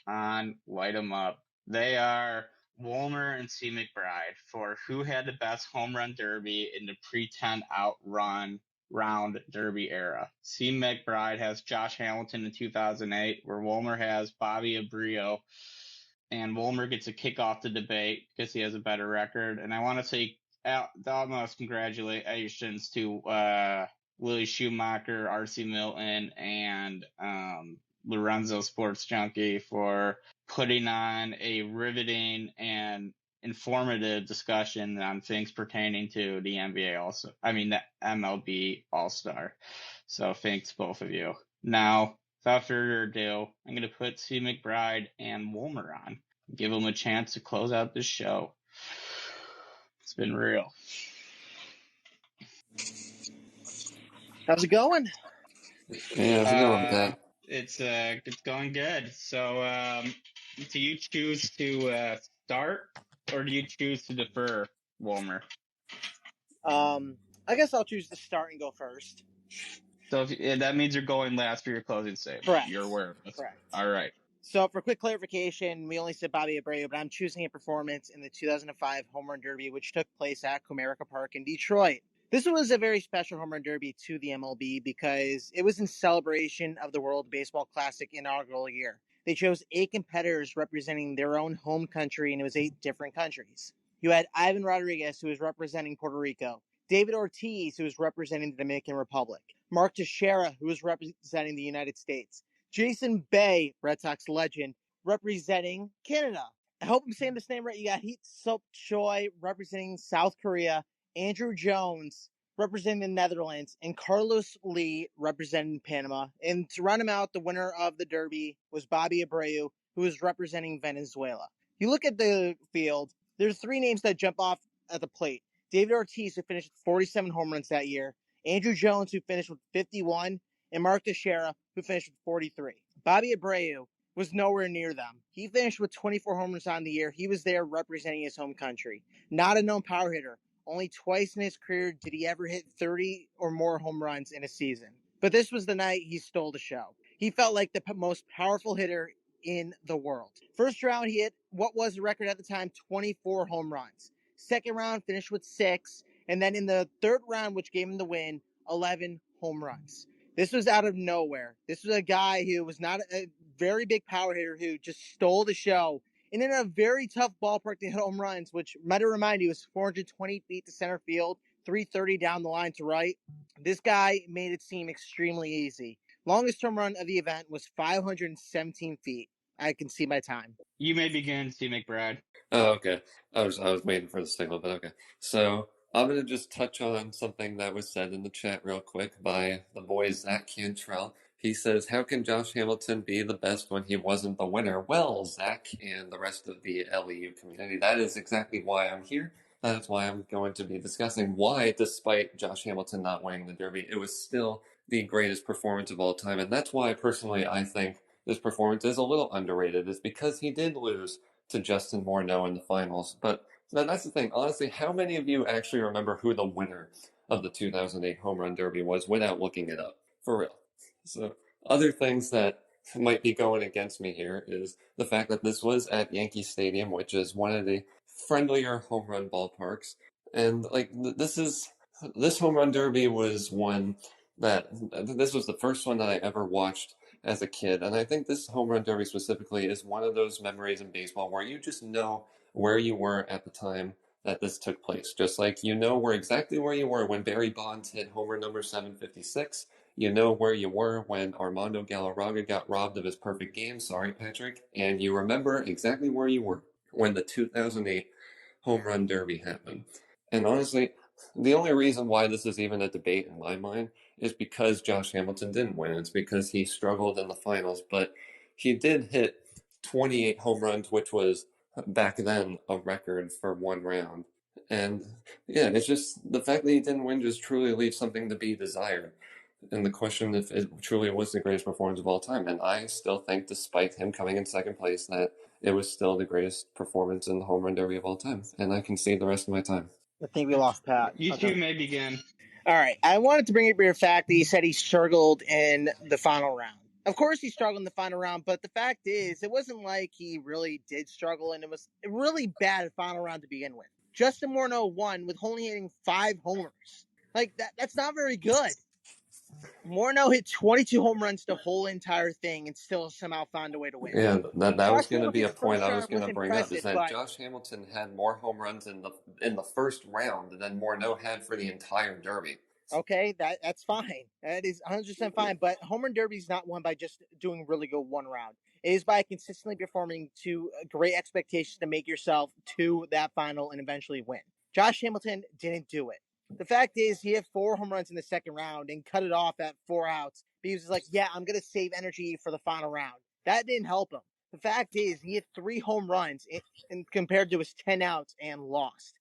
On Light 'em Up. They are Wolmer and C. McBride for who had the best home run derby in the pre-10 outrun round derby era. C. McBride has Josh Hamilton in 2008, where Wolmer has Bobby Abreau, and Wolmer gets to kick off the debate because he has a better record. And I want to say almost congratulations to LilySchu, RCMilton, and Lorenzo Sports Junkie for putting on a riveting and informative discussion on things pertaining to the the MLB All-Star. So thanks, both of you. Now, without further ado, I'm going to put C. McBride and Wolmer on. Give them a chance to close out this show. It's been real. How's it going? Yeah, how's it going, Pat? It's going good. So, do you choose to start, or do you choose to defer, Wolmer? I guess I'll choose to start and go first. So that means you're going last for your closing statement. Correct. You're aware of this. Correct. All right. So for quick clarification, we only said Bobby Abreau, but I'm choosing a performance in the 2005 Home Run Derby, which took place at Comerica Park in Detroit. This was a very special home run derby to the MLB because it was in celebration of the World Baseball Classic inaugural year. They chose 8 competitors representing their own home country, and it was 8 different countries. You had Ivan Rodriguez, who was representing Puerto Rico, David Ortiz, who was representing the Dominican Republic, Mark Teixeira, who was representing the United States, Jason Bay, Red Sox legend, representing Canada. I hope I'm saying this name right. You got Heat Sop Choi representing South Korea, Andrew Jones representing the Netherlands, and Carlos Lee representing Panama. And to run him out, the winner of the Derby was Bobby Abreu, who was representing Venezuela. You look at the field, there's 3 names that jump off at the plate. David Ortiz, who finished with 47 home runs that year, Andrew Jones, who finished with 51, and Mark Teixeira, who finished with 43. Bobby Abreu was nowhere near them. He finished with 24 home runs on the year. He was there representing his home country. Not a known power hitter. Only twice in his career did he ever hit 30 or more home runs in a season. But this was the night he stole the show. He felt like the most powerful hitter in the world. First round, he hit what was the record at the time, 24 home runs. Second round, finished with 6. And then in the third round, which gave him the win, 11 home runs. This was out of nowhere. This was a guy who was not a very big power hitter who just stole the show. And in a very tough ballpark to hit home runs, which might remind you is 420 feet to center field, 330 down the line to right. This guy made it seem extremely easy. Longest home run of the event was 517 feet. I can see my time. You may begin, C. McBride. Oh, okay. I was waiting for the signal, but okay. So I'm gonna just touch on something that was said in the chat real quick by the boy Zach Cantrell. He says, "How can Josh Hamilton be the best when he wasn't the winner?" Well, Zach and the rest of the LEU community, that is exactly why I'm here. That's why I'm going to be discussing why, despite Josh Hamilton not winning the Derby, it was still the greatest performance of all time. And that's why, personally, I think this performance is a little underrated, is because he did lose to Justin Morneau in the finals. But that's the thing. Honestly, how many of you actually remember who the winner of the 2008 Home Run Derby was without looking it up? For real. So, other things that might be going against me here is the fact that this was at Yankee Stadium, which is one of the friendlier home run ballparks. And, this Home Run Derby was one that, this was the first one that I ever watched as a kid. And I think this home run derby specifically is one of those memories in baseball where you just know where you were at the time that this took place. Just like you know exactly where you were when Barry Bonds hit homer number 756. You know where you were when Armando Galarraga got robbed of his perfect game. Sorry, Patrick. And you remember exactly where you were when the 2008 home run derby happened. And honestly, the only reason why this is even a debate in my mind is because Josh Hamilton didn't win. It's because he struggled in the finals, but he did hit 28 home runs, which was back then a record for one round. And yeah, it's just the fact that he didn't win just truly leaves something to be desired. And the question if it truly was the greatest performance of all time. And I still think, despite him coming in second place, that it was still the greatest performance in the home run derby of all time. And I can save the rest of my time. I think we lost Pat. You two may begin. All right. I wanted to bring up your fact that you said he struggled in the final round. Of course he struggled in the final round, but the fact is, it wasn't like he really did struggle, and it was a really bad final round to begin with. Justin Morneau won with only hitting 5 homers. Like, that's not very good. Morneau hit 22 home runs the whole entire thing and still somehow found a way to win. Yeah, that was going to be a point I was going to was bring up, is that but Josh Hamilton had more home runs in the first round than Morneau had for the entire Derby. Okay, that's fine. That is 100% fine. But home run derby is not won by just doing really good one round. It is by consistently performing to great expectations to make yourself to that final and eventually win. Josh Hamilton didn't do it. The fact is, he had 4 home runs in the second round and cut it off at 4 outs. He was like, yeah, I'm going to save energy for the final round. That didn't help him. The fact is, he had 3 home runs in compared to his 10 outs and lost.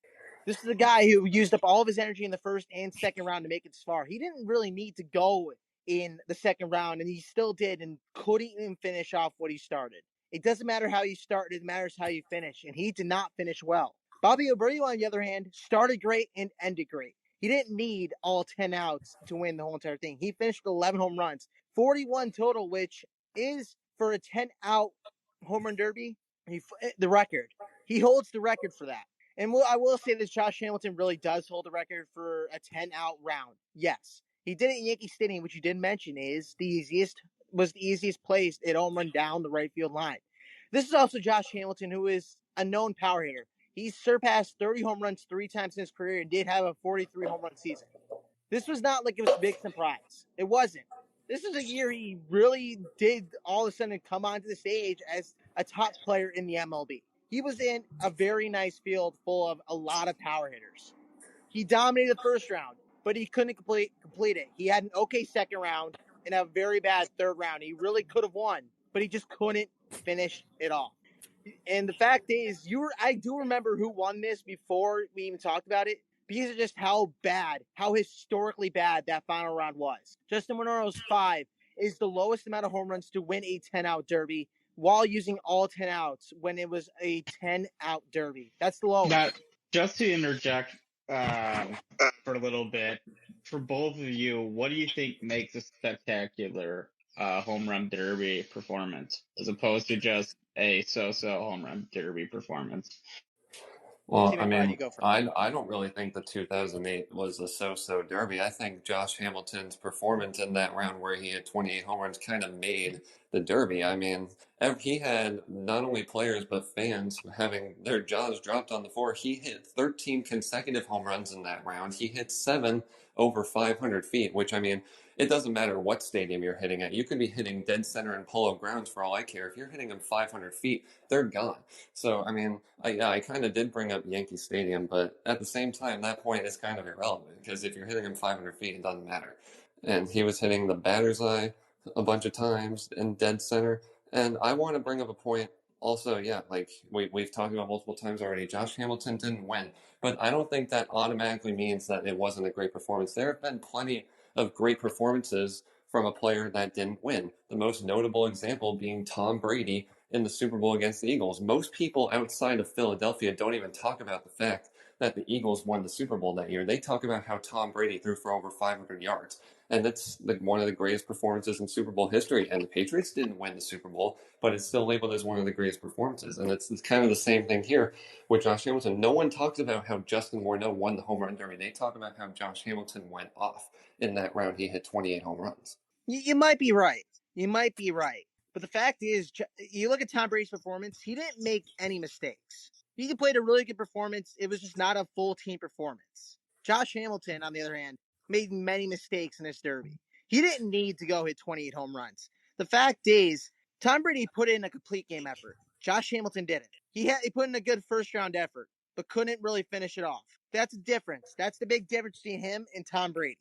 This is a guy who used up all of his energy in the first and second round to make it this far. He didn't really need to go in the second round, and he still did and couldn't even finish off what he started. It doesn't matter how you start, it matters how you finish, and he did not finish well. Bobby Abreau, on the other hand, started great and ended great. He didn't need all 10 outs to win the whole entire thing. He finished with 11 home runs, 41 total, which is, for a 10-out home run derby, the record. He holds the record for that. And I will say that Josh Hamilton really does hold the record for a 10-out round. Yes. He did it in Yankee Stadium, which you did mention was the easiest place at home run down the right field line. This is also Josh Hamilton, who is a known power hitter. He's surpassed 30 home runs 3 times in his career and did have a 43 home run season. This was not like it was a big surprise. It wasn't. This is a year he really did all of a sudden come onto the stage as a top player in the MLB. He was in a very nice field full of a lot of power hitters. He dominated the first round, but he couldn't complete it. He had an okay second round and a very bad third round. He really could have won, but he just couldn't finish it off. And the fact is, I do remember who won this before we even talked about it, because of just how historically bad that final round was. Justin Morneau's 5 is the lowest amount of home runs to win a 10-out derby while using all 10 outs when it was a 10-out derby. That's the lowest. Now, just to interject for a little bit, for both of you, what do you think makes a spectacular home run derby performance as opposed to just a so-so home run derby performance? Well, I mean, I don't really think the 2008 was a so-so derby. I think Josh Hamilton's performance in that round where he had 28 home runs kind of made the derby. I mean, he had not only players but fans having their jaws dropped on the floor. He hit 13 consecutive home runs in that round. He hit 7 over 500 feet, which, I mean, it doesn't matter what stadium you're hitting at. You could be hitting dead center and Polo Grounds for all I care. If you're hitting them 500 feet, they're gone. So, I mean, I kind of did bring up Yankee Stadium, but at the same time, that point is kind of irrelevant, because if you're hitting them 500 feet, it doesn't matter. And he was hitting the batter's eye a bunch of times in dead center. And I want to bring up a point also, yeah, like we've talked about multiple times already, Josh Hamilton didn't win. But I don't think that automatically means that it wasn't a great performance. There have been plenty of great performances from a player that didn't win. The most notable example being Tom Brady in the Super Bowl against the Eagles. Most people outside of Philadelphia don't even talk about the fact that the Eagles won the Super Bowl that year. They talk about how Tom Brady threw for over 500 yards. And that's like one of the greatest performances in Super Bowl history. And the Patriots didn't win the Super Bowl, but it's still labeled as one of the greatest performances. And it's kind of the same thing here with Josh Hamilton. No one talks about how Justin Morneau won the home run derby. They talk about how Josh Hamilton went off in that round. He hit 28 home runs. You might be right. But the fact is, you look at Tom Brady's performance, he didn't make any mistakes. He played a really good performance. It was just not a full team performance. Josh Hamilton, on the other hand, made many mistakes in this derby. He didn't need to go hit 28 home runs. The fact is, Tom Brady put in a complete game effort. Josh Hamilton didn't. He put in a good first-round effort, but couldn't really finish it off. That's a difference. That's the big difference between him and Tom Brady.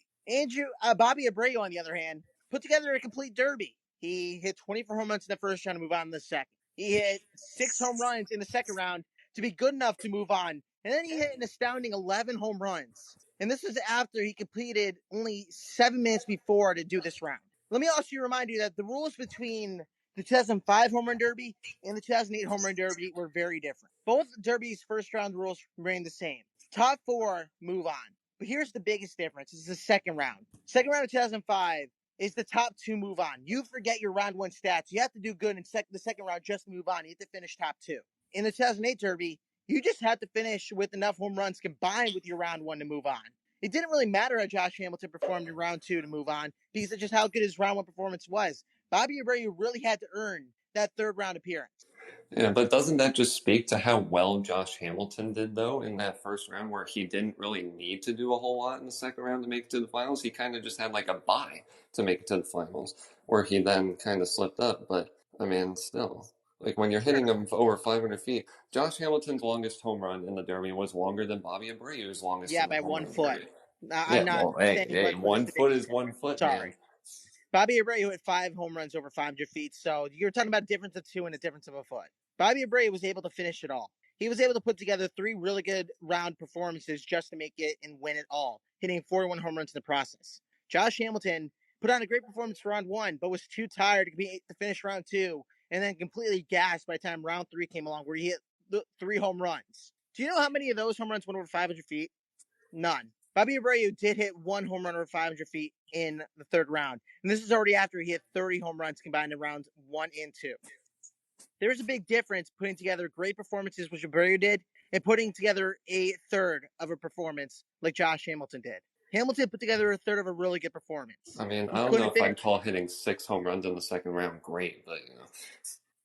Bobby Abreu, on the other hand, put together a complete derby. He hit 24 home runs in the first round to move on in the second. He hit 6 home runs in the second round to be good enough to move on. And then he hit an astounding 11 home runs. And this was after he completed only 7 minutes before to do this round. Let me also remind you that the rules between the 2005 home run derby and the 2008 home run derby were very different. Both derbies' first round rules remain the same. Top 4 move on. But here's the biggest difference. It's the second round. Second round of 2005 is the top 2 move on. You forget your round 1 stats. You have to do good in the second round just to move on. You have to finish top 2. In the 2008 derby, you just had to finish with enough home runs combined with your round 1 to move on. It didn't really matter how Josh Hamilton performed in round 2 to move on because of just how good his round 1 performance was. Bobby Abreu really had to earn that third round appearance. Yeah, but doesn't that just speak to how well Josh Hamilton did, though, in that first round where he didn't really need to do a whole lot in the second round to make it to the finals? He kind of just had like a bye to make it to the finals, where he then kind of slipped up. But, I mean, still, like when you're hitting him over 500 feet, Josh Hamilton's longest home run in the Derby was longer than Bobby Abreu's longest Yeah, in the by home 1 run foot. Derby. I'm not saying 1 foot is 1 foot, Sorry. man. Bobby Abreu hit 5 home runs over 500 feet, so you're talking about a difference of 2 and a difference of a foot. Bobby Abreu was able to finish it all. He was able to put together 3 really good round performances just to make it and win it all, hitting 41 home runs in the process. Josh Hamilton put on a great performance for round 1, but was too tired to finish round 2, and then completely gassed by the time round 3 came along, where he hit 3 home runs. Do you know how many of those home runs went over 500 feet? None. Bobby Abreu did hit 1 home run over 500 feet in the third round. And this is already after he hit 30 home runs combined in rounds 1 and 2. There's a big difference putting together great performances, which Abreu did, and putting together a third of a performance like Josh Hamilton did. Hamilton put together a third of a really good performance. I mean, I don't know if I'd call hitting 6 home runs in the second round great, but, you know.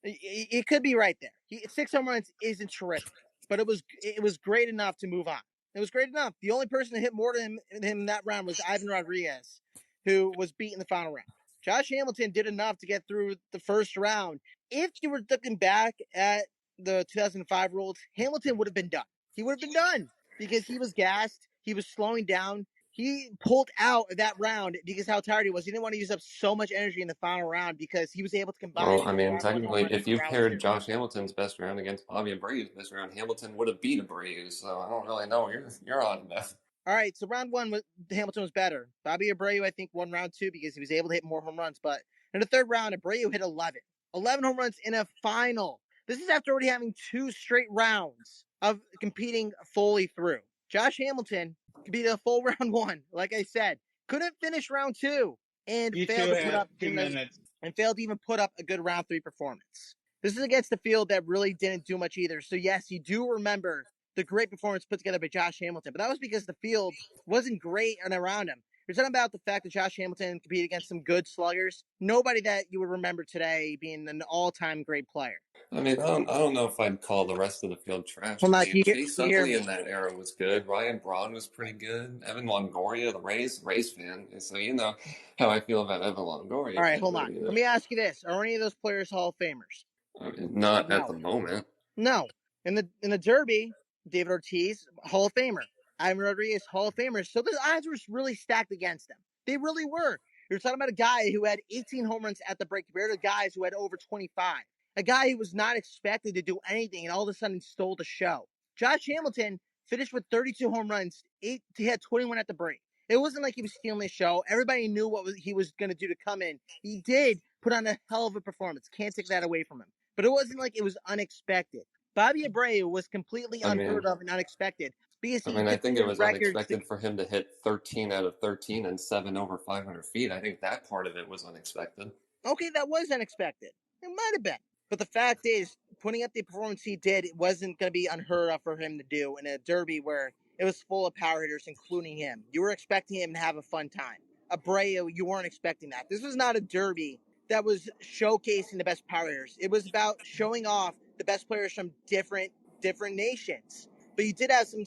It could be right there. 6 home runs isn't terrific, but it was great enough to move on. It was great enough. The only person to hit more than him in that round was Ivan Rodriguez, who was beat in the final round. Josh Hamilton did enough to get through the first round. If you were looking back at the 2005 rules, Hamilton would have been done. He would have been done because he was gassed. He was slowing down. He pulled out of that round because how tired he was. He didn't want to use up so much energy in the final round because he was able to combine. Well, I mean, technically, if you paired Josh Hamilton's best round against Bobby Abreu's best round, Hamilton would have beat Abreu. So I don't really know. You're on that. All right, so round 1, Hamilton was better. Bobby Abreu, I think, won round 2 because he was able to hit more home runs. But in the third round, Abreu hit 11 home runs in a final. This is after already having 2 straight rounds of competing fully through. Josh Hamilton competed a full round 1, like I said. Couldn't finish round 2 and failed to even put up a good round 3 performance. This is against the field that really didn't do much either. So yes, you do remember the great performance put together by Josh Hamilton, but that was because the field wasn't great and around him. You're talking about the fact that Josh Hamilton competed against some good sluggers. Nobody that you would remember today being an all-time great player. I mean, I don't know if I'd call the rest of the field trash. Well, I mean, Chase Utley in that era was good. Ryan Braun was pretty good. Evan Longoria, the Rays fan. So you know how I feel about Evan Longoria. All right, hold on. Let me ask you this: are any of those players Hall of Famers? I mean, not at the moment. No. In the Derby, David Ortiz, Hall of Famer. Ivan Rodriguez, Hall of Famer. So the odds were really stacked against them. They really were. You're talking about a guy who had 18 home runs at the break compared to guys who had over 25. A guy who was not expected to do anything and all of a sudden stole the show. Josh Hamilton finished with 32 home runs. He had 21 at the break. It wasn't like he was stealing the show. Everybody knew what he was going to do to come in. He did put on a hell of a performance. Can't take that away from him. But it wasn't like it was unexpected. Bobby Abreu was completely unheard of and unexpected. Because I think it was unexpected for him to hit 13 out of 13 and 7 over 500 feet. I think that part of it was unexpected. Okay, that was unexpected. It might have been. But the fact is, putting up the performance he did, it wasn't going to be unheard of for him to do in a derby where it was full of power hitters, including him. You were expecting him to have a fun time. Abreu, you weren't expecting that. This was not a derby that was showcasing the best power hitters. It was about showing off the best players from different nations. But you did have some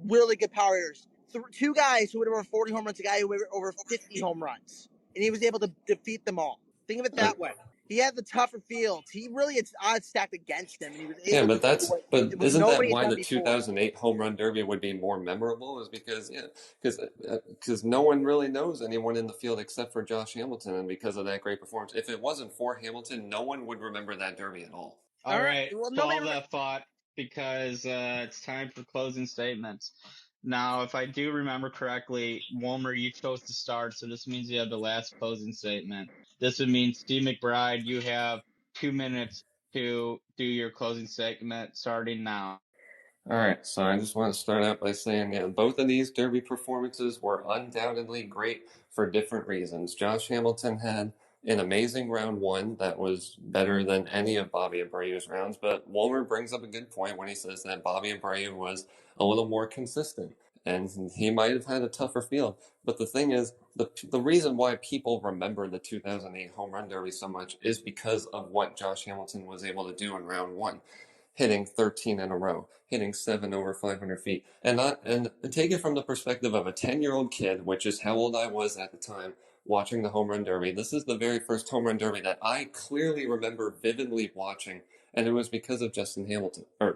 really good power hitters. 2 guys who had over 40 home runs, a guy who had over 50 home runs. And he was able to defeat them all. Think of it that way. He had the tougher field. He really had odds stacked against him, and he was Yeah, able to do what isn't that nobody had why done the before. 2008 home run derby would be more memorable? Is because no one really knows anyone in the field except for Josh Hamilton, and because of that great performance. If it wasn't for Hamilton, no one would remember that derby at all. All right, Well, swallow that thought because it's time for closing statements. Now, if I do remember correctly, Wolmer, you chose to start, so this means you have the last closing statement. This would mean Steve McBride, you have 2 minutes to do your closing statement starting now. All right, so I just want to start out by saying, yeah, both of these Derby performances were undoubtedly great for different reasons. Josh Hamilton had an amazing round one that was better than any of Bobby Abreu's rounds, but Wolmer brings up a good point when he says that Bobby Abreu was a little more consistent, and he might have had a tougher field. But the thing is, the reason why people remember the 2008 Home Run Derby so much is because of what Josh Hamilton was able to do in round one. Hitting 13 in a row, hitting 7 over 500 feet, and take it from the perspective of a 10-year-old kid, which is how old I was at the time, watching the home run derby. This is the very first home run derby that I clearly remember vividly watching, and it was because of Josh Hamilton. I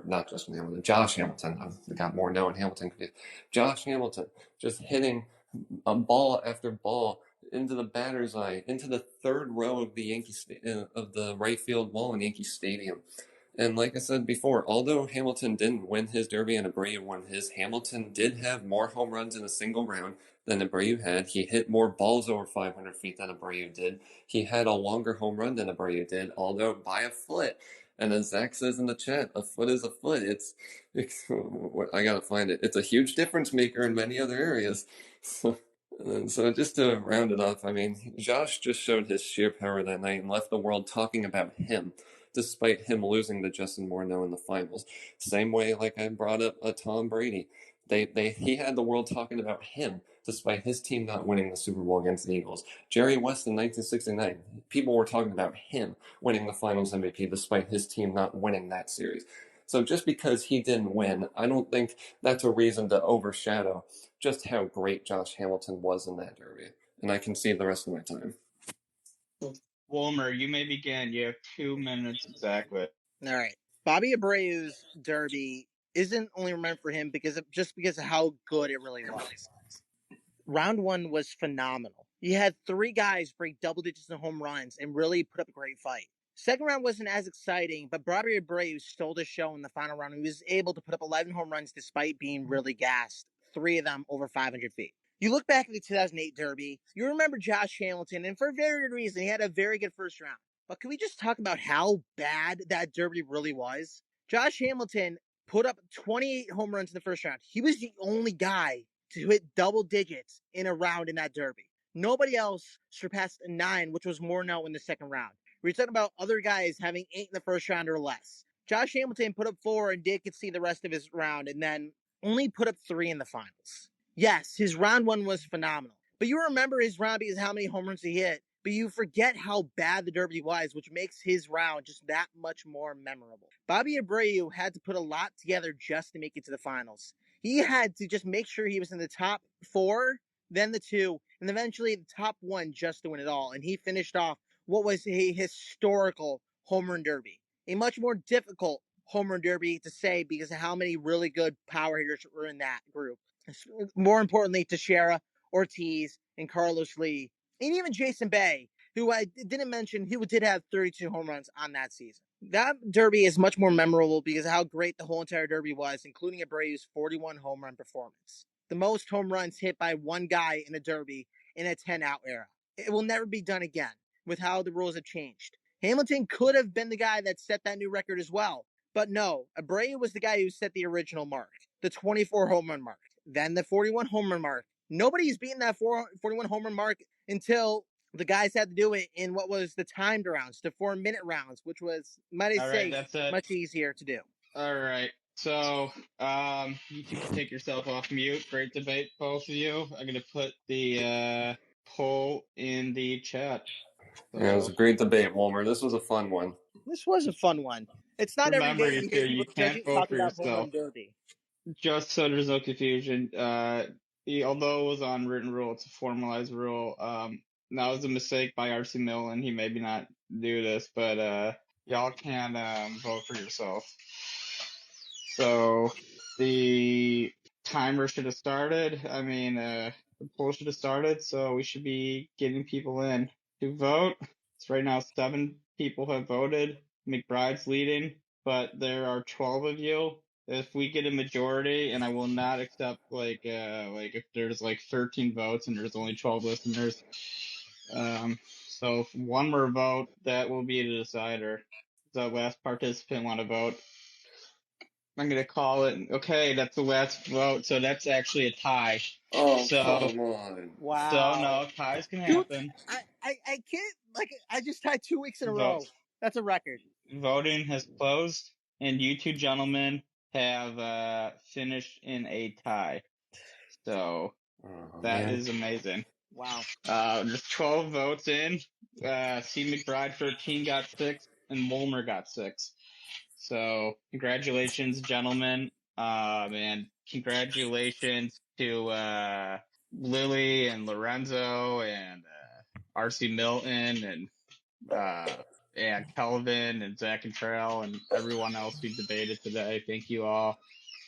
got more knowing Hamilton. Josh Hamilton just hitting a ball after ball into the batter's eye, into the third row of the of the right field wall in Yankee Stadium. And like I said before, although Hamilton didn't win his Derby and Abreu won his, Hamilton did have more home runs in a single round than Abreu had. He hit more balls over 500 feet than Abreu did. He had a longer home run than Abreu did, although by a foot. And as Zach says in the chat, a foot is a foot. It's I gotta find it. It's a huge difference maker in many other areas. So just to round it off, I mean, Josh just showed his sheer power that night and left the world talking about him, despite him losing to Justin Morneau in the finals. Same way, like I brought up Tom Brady. He had the world talking about him, despite his team not winning the Super Bowl against the Eagles. Jerry West in 1969, people were talking about him winning the Finals MVP, despite his team not winning that series. So just because he didn't win, I don't think that's a reason to overshadow just how great Josh Hamilton was in that derby. And I can see the rest of my time. Wolmer, you may begin. You have 2 minutes exactly. All right. Bobby Abreu's derby isn't only remembered for him because of how good it really was. Round one was phenomenal. You had 3 guys break double digits in home runs and really put up a great fight. Second round wasn't as exciting, but Bobby Abreu stole the show in the final round. He was able to put up 11 home runs despite being really gassed, 3 of them over 500 feet. You look back at the 2008 Derby, you remember Josh Hamilton, and for a very good reason, he had a very good first round. But can we just talk about how bad that Derby really was? Josh Hamilton put up 28 home runs in the first round. He was the only guy to hit double digits in a round in that Derby. Nobody else surpassed a 9, which was more now in the second round. We're talking about other guys having 8 in the first round or less. Josh Hamilton put up 4 and did see the rest of his round, and then only put up 3 in the finals. Yes, his round one was phenomenal. But you remember his round because how many home runs he hit, but you forget how bad the Derby was, which makes his round just that much more memorable. Bobby Abreu had to put a lot together just to make it to the finals. He had to just make sure he was in the top 4, then the 2, and eventually the top 1 just to win it all. And he finished off what was a historical home run derby. A much more difficult home run derby to say because of how many really good power hitters were in that group. More importantly, Teixeira, Ortiz, and Carlos Lee, and even Jason Bay, who I didn't mention, he did have 32 home runs on that season. That derby is much more memorable because of how great the whole entire derby was, including Abreu's 41 home run performance. The most home runs hit by one guy in a derby in a 10-out era. It will never be done again with how the rules have changed. Hamilton could have been the guy that set that new record as well, but no, Abreu was the guy who set the original mark, the 24 home run mark, then the 41 home run mark. Nobody's beaten that 41 home run mark until the guys had to do it in what was the timed rounds, the 4-minute rounds, which was, might I say, much easier to do. All right. So, you can take yourself off mute. Great debate, both of you. I'm going to put the poll in the chat. So, yeah, it was a great debate, Wolmer. This was a fun one. This was a fun one. It's not every day you hear people can't vote for yourself. Home run derby. Just so there's no confusion, although it was on written rule, it's a formalized rule. That was a mistake by RCMilton. He maybe not do this, but y'all can vote for yourself. So the timer should have started. The poll should have started, so we should be getting people in to vote. So right now 7 people have voted. McBride's leading, but there are 12 of you. If we get a majority, and I will not accept like if there's like 13 votes and there's only 12 listeners. So if one more vote, that will be the decider. Does the last participant want to vote? I'm gonna call it. Okay, that's the last vote, so that's actually a tie. Oh, So, come on. Wow. So no, ties can Dude, happen. I can't, like, I just tied 2 weeks in a Vote. row. That's a record. Voting has closed, and you two gentlemen have finished in a tie. So that is amazing. Wow. There's 12 votes in. C. McBride 13 got 6, and Wolmer got 6. So congratulations, gentlemen. And congratulations to Lily and Lorenzo and RCMilton and Calvin and Zach Cantrell and everyone else who debated today. Thank you all.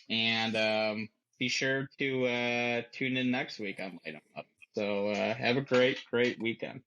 And be sure to tune in next week on Light 'em Up. So have a great weekend.